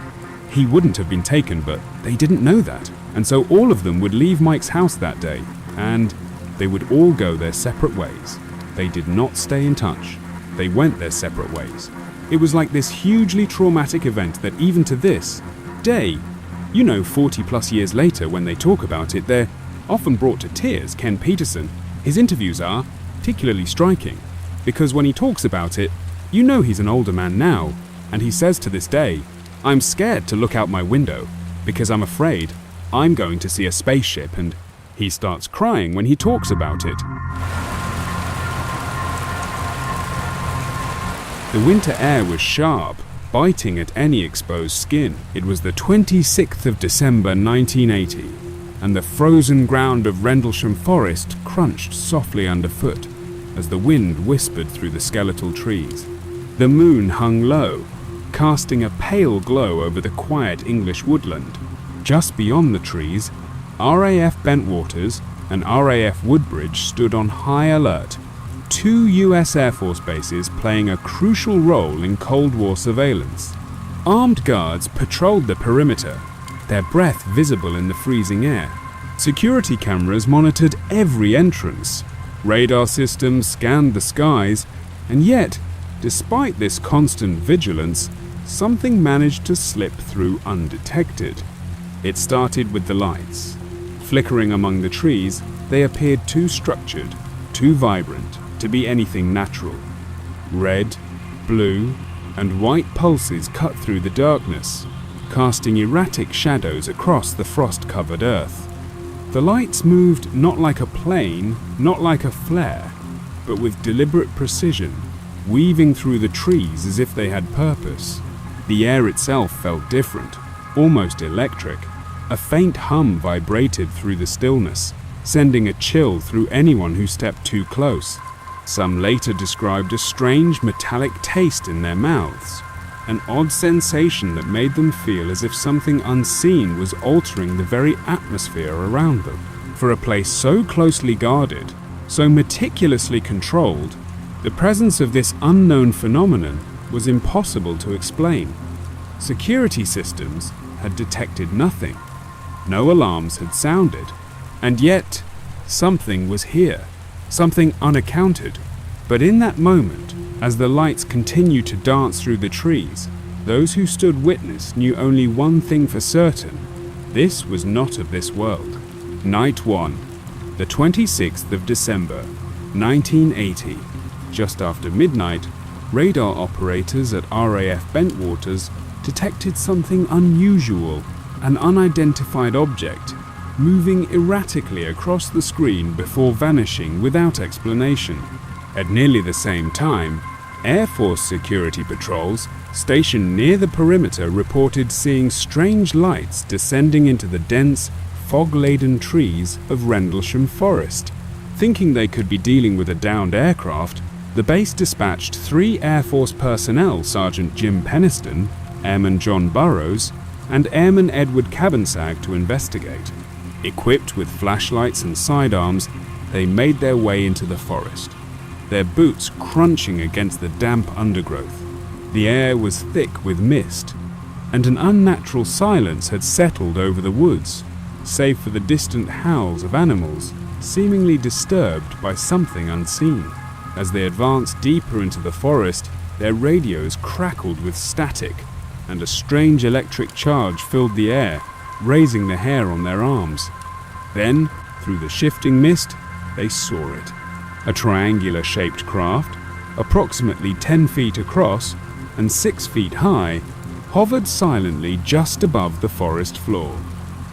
he wouldn't have been taken, but they didn't know that. And so all of them would leave Mike's house that day, and they would all go their separate ways. They did not stay in touch. They went their separate ways. It was like this hugely traumatic event that even to this day, 40 plus years later, when they talk about it, they're often brought to tears. Ken Peterson, his interviews are particularly striking because when he talks about it, he's an older man now, and he says to this day, I'm scared to look out my window because I'm afraid I'm going to see a spaceship, and he starts crying when he talks about it. The winter air was sharp, biting at any exposed skin. It was the 26th of December 1980, and the frozen ground of Rendlesham Forest crunched softly underfoot as the wind whispered through the skeletal trees. The moon hung low, casting a pale glow over the quiet English woodland. Just beyond the trees, RAF Bentwaters and RAF Woodbridge stood on high alert, 2 US Air Force bases playing a crucial role in Cold War surveillance. Armed guards patrolled the perimeter, their breath visible in the freezing air. Security cameras monitored every entrance. Radar systems scanned the skies, and yet, despite this constant vigilance, something managed to slip through undetected. It started with the lights. Flickering among the trees, they appeared too structured, too vibrant to be anything natural. Red, blue, and white pulses cut through the darkness, casting erratic shadows across the frost-covered earth. The lights moved not like a plane, not like a flare, but with deliberate precision, weaving through the trees as if they had purpose. The air itself felt different, almost electric. A faint hum vibrated through the stillness, sending a chill through anyone who stepped too close. Some later described a strange metallic taste in their mouths. an odd sensation that made them feel as if something unseen was altering the very atmosphere around them. For a place so closely guarded, so meticulously controlled, the presence of this unknown phenomenon was impossible to explain. Security systems had detected nothing. No alarms had sounded. And yet, something was here, something unaccounted. But in that moment, as the lights continued to dance through the trees, those who stood witness knew only one thing for certain: this was not of this world. Night 1, the 26th of December, 1980. Just after midnight, radar operators at RAF Bentwaters detected something unusual, an unidentified object, moving erratically across the screen before vanishing without explanation. At nearly the same time, Air Force security patrols stationed near the perimeter reported seeing strange lights descending into the dense, fog-laden trees of Rendlesham Forest. Thinking they could be dealing with a downed aircraft, the base dispatched 3 Air Force personnel, Sergeant Jim Peniston, Airman John Burrows, and Airman Edward Cabansag, to investigate. Equipped with flashlights and sidearms, they made their way into the forest, their boots crunching against the damp undergrowth. The air was thick with mist, and an unnatural silence had settled over the woods, save for the distant howls of animals, seemingly disturbed by something unseen. As they advanced deeper into the forest, their radios crackled with static, and a strange electric charge filled the air, raising the hair on their arms. Then, through the shifting mist, they saw it. A triangular-shaped craft, approximately 10 feet across and 6 feet high, hovered silently just above the forest floor.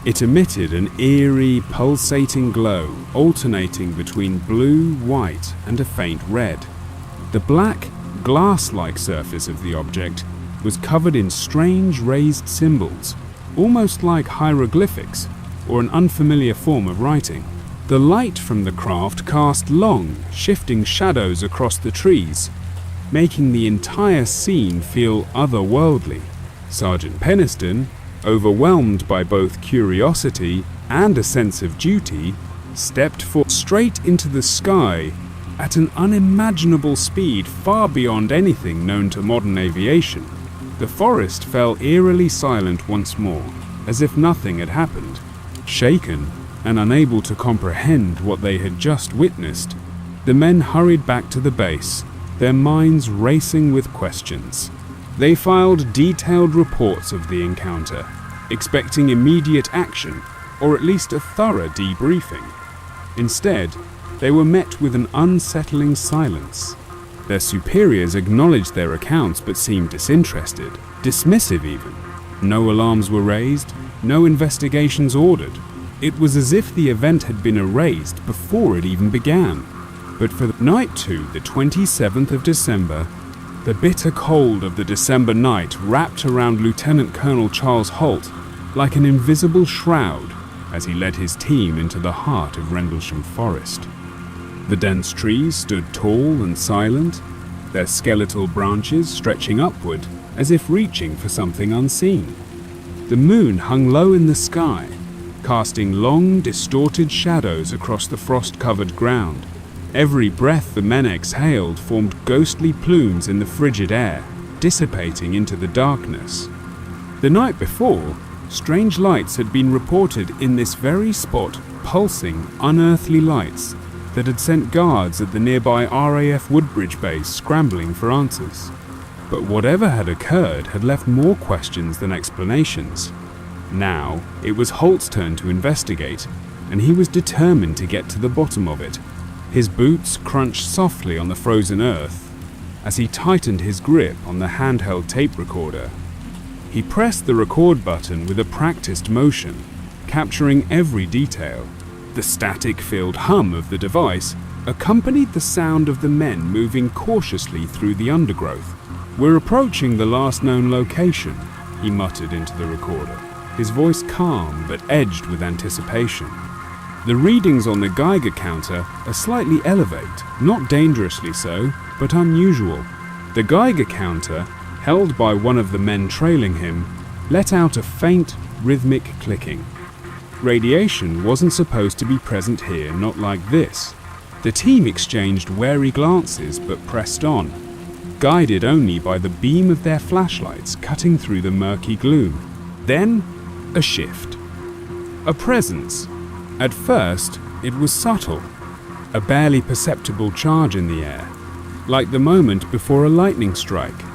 It emitted an eerie, pulsating glow, alternating between blue, white, and a faint red. The black, glass-like surface of the object was covered in strange raised symbols, almost like hieroglyphics or an unfamiliar form of writing. The light from the craft cast long, shifting shadows across the trees, making the entire scene feel otherworldly. Sergeant Peniston, overwhelmed by both curiosity and a sense of duty, stepped straight into the sky at an unimaginable speed far beyond anything known to modern aviation. The forest fell eerily silent once more, as if nothing had happened. Shaken and unable to comprehend what they had just witnessed, the men hurried back to the base, their minds racing with questions. They filed detailed reports of the encounter, expecting immediate action, or at least a thorough debriefing. Instead, they were met with an unsettling silence. Their superiors acknowledged their accounts but seemed disinterested, dismissive even. No alarms were raised, no investigations ordered. It was as if the event had been erased before it even began. But for night 2, the 27th of December, the bitter cold of the December night wrapped around Lieutenant Colonel Charles Holt like an invisible shroud as he led his team into the heart of Rendlesham Forest. The dense trees stood tall and silent, their skeletal branches stretching upward as if reaching for something unseen. The moon hung low in the sky, casting long, distorted shadows across the frost-covered ground. Every breath the men exhaled formed ghostly plumes in the frigid air, dissipating into the darkness. The night before, strange lights had been reported in this very spot, pulsing, unearthly lights that had sent guards at the nearby RAF Woodbridge base scrambling for answers. But whatever had occurred had left more questions than explanations. Now, it was Holt's turn to investigate, and he was determined to get to the bottom of it. His boots crunched softly on the frozen earth as he tightened his grip on the handheld tape recorder. He pressed the record button with a practiced motion, capturing every detail. The static-filled hum of the device accompanied the sound of the men moving cautiously through the undergrowth. "We're approaching the last known location," he muttered into the recorder, his voice calm but edged with anticipation. The readings on the Geiger counter are slightly elevate, not dangerously so, but unusual. The Geiger counter held by one of the men trailing him, let out a faint, rhythmic clicking. Radiation wasn't supposed to be present here, not like this. The team exchanged wary glances but pressed on, guided only by the beam of their flashlights cutting through the murky gloom. Then, a shift. A presence. At first, it was subtle, a barely perceptible charge in the air, like the moment before a lightning strike.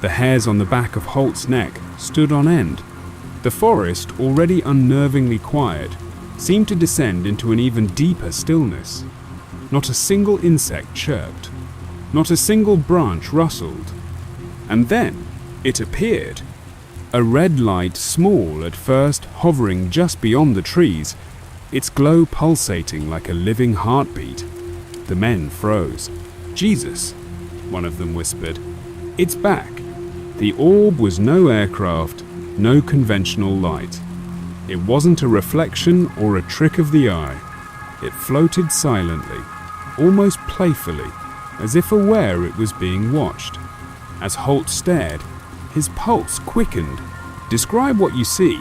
The hairs on the back of Holt's neck stood on end. The forest, already unnervingly quiet, seemed to descend into an even deeper stillness. Not a single insect chirped. Not a single branch rustled. And then it appeared. A red light, small at first, hovering just beyond the trees, its glow pulsating like a living heartbeat. The men froze. "Jesus," one of them whispered. "It's back." The orb was no aircraft, no conventional light. It wasn't a reflection or a trick of the eye. It floated silently, almost playfully, as if aware it was being watched. As Holt stared, his pulse quickened. "Describe what you see,"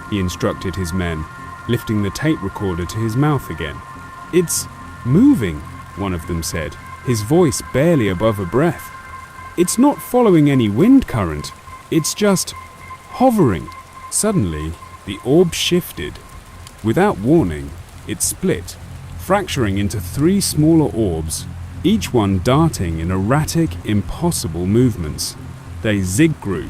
he instructed his men, lifting the tape recorder to his mouth again. "It's moving," one of them said, his voice barely above a breath. "It's not following any wind current. It's just hovering." Suddenly, the orb shifted. Without warning, it split, fracturing into 3 smaller orbs, each one darting in erratic, impossible movements. They zig-grew.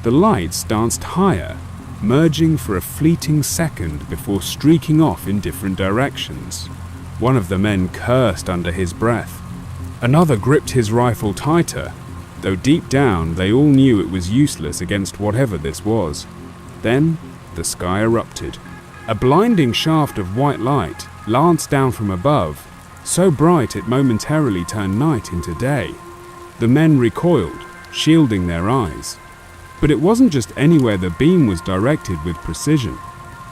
The lights danced higher, merging for a fleeting second before streaking off in different directions. One of the men cursed under his breath. Another gripped his rifle tighter, though deep down they all knew it was useless against whatever this was. Then the sky erupted. A blinding shaft of white light lanced down from above, so bright it momentarily turned night into day. The men recoiled, shielding their eyes. But it wasn't just anywhere the beam was directed with precision.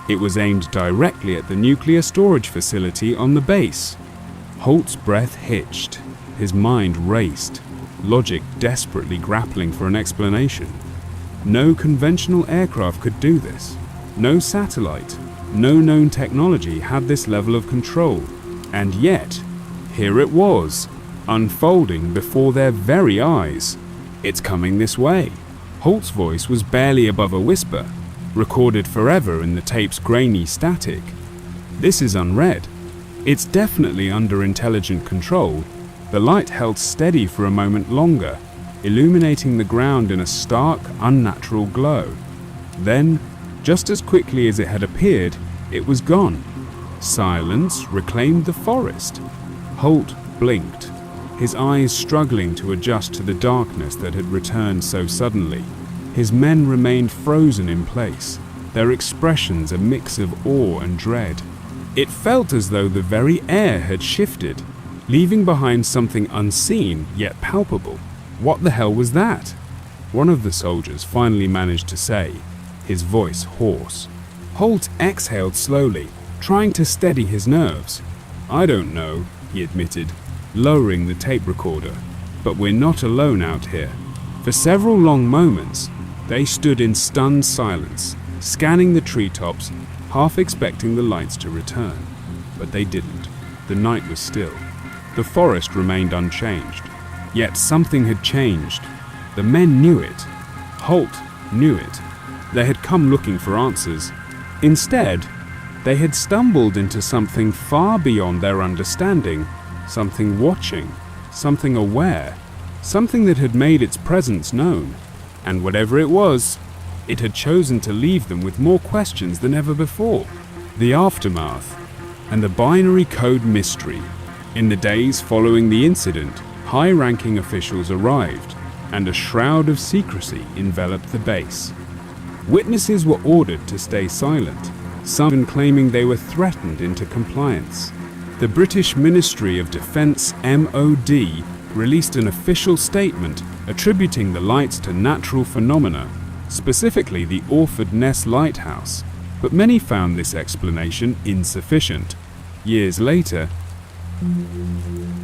It was aimed directly at the nuclear storage facility on the base. Holt's breath hitched. His mind raced, logic desperately grappling for an explanation. No conventional aircraft could do this. No satellite, no known technology had this level of control. And yet, here it was, unfolding before their very eyes. "It's coming this way." Holt's voice was barely above a whisper, recorded forever in the tape's grainy static. "This is unread. It's definitely under intelligent control." The light held steady for a moment longer, illuminating the ground in a stark, unnatural glow. Then, just as quickly as it had appeared, it was gone. Silence reclaimed the forest. Holt blinked, his eyes struggling to adjust to the darkness that had returned so suddenly. His men remained frozen in place, their expressions a mix of awe and dread. It felt as though the very air had shifted, leaving behind something unseen yet palpable. "What the hell was that?" one of the soldiers finally managed to say, his voice hoarse. Holt exhaled slowly, trying to steady his nerves. "I don't know," he admitted, lowering the tape recorder. "But we're not alone out here." For several long moments, they stood in stunned silence, scanning the treetops, half expecting the lights to return. But they didn't. The night was still. The forest remained unchanged. Yet something had changed. The men knew it. Holt knew it. They had come looking for answers. Instead, they had stumbled into something far beyond their understanding, something watching, something aware, something that had made its presence known. And whatever it was, it had chosen to leave them with more questions than ever before. The aftermath and the binary code mystery. In the days following the incident, high-ranking officials arrived, and a shroud of secrecy enveloped the base. Witnesses were ordered to stay silent, some even claiming they were threatened into compliance. The British Ministry of Defence (MOD) released an official statement attributing the lights to natural phenomena, specifically the Orford Ness Lighthouse, but many found this explanation insufficient. Years later,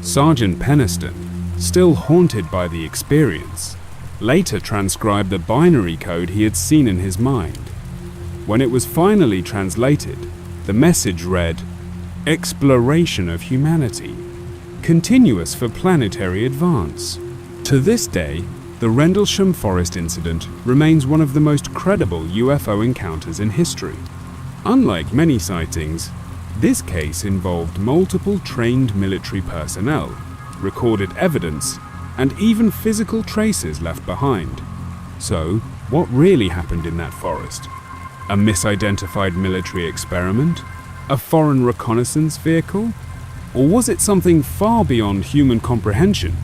Sergeant Penniston, still haunted by the experience, later transcribed the binary code he had seen in his mind. When it was finally translated, the message read, "Exploration of humanity, continuous for planetary advance." To this day, the Rendlesham Forest incident remains one of the most credible UFO encounters in history. Unlike many sightings, this case involved multiple trained military personnel, recorded evidence, and even physical traces left behind. So, what really happened in that forest? A misidentified military experiment? A foreign reconnaissance vehicle? Or was it something far beyond human comprehension?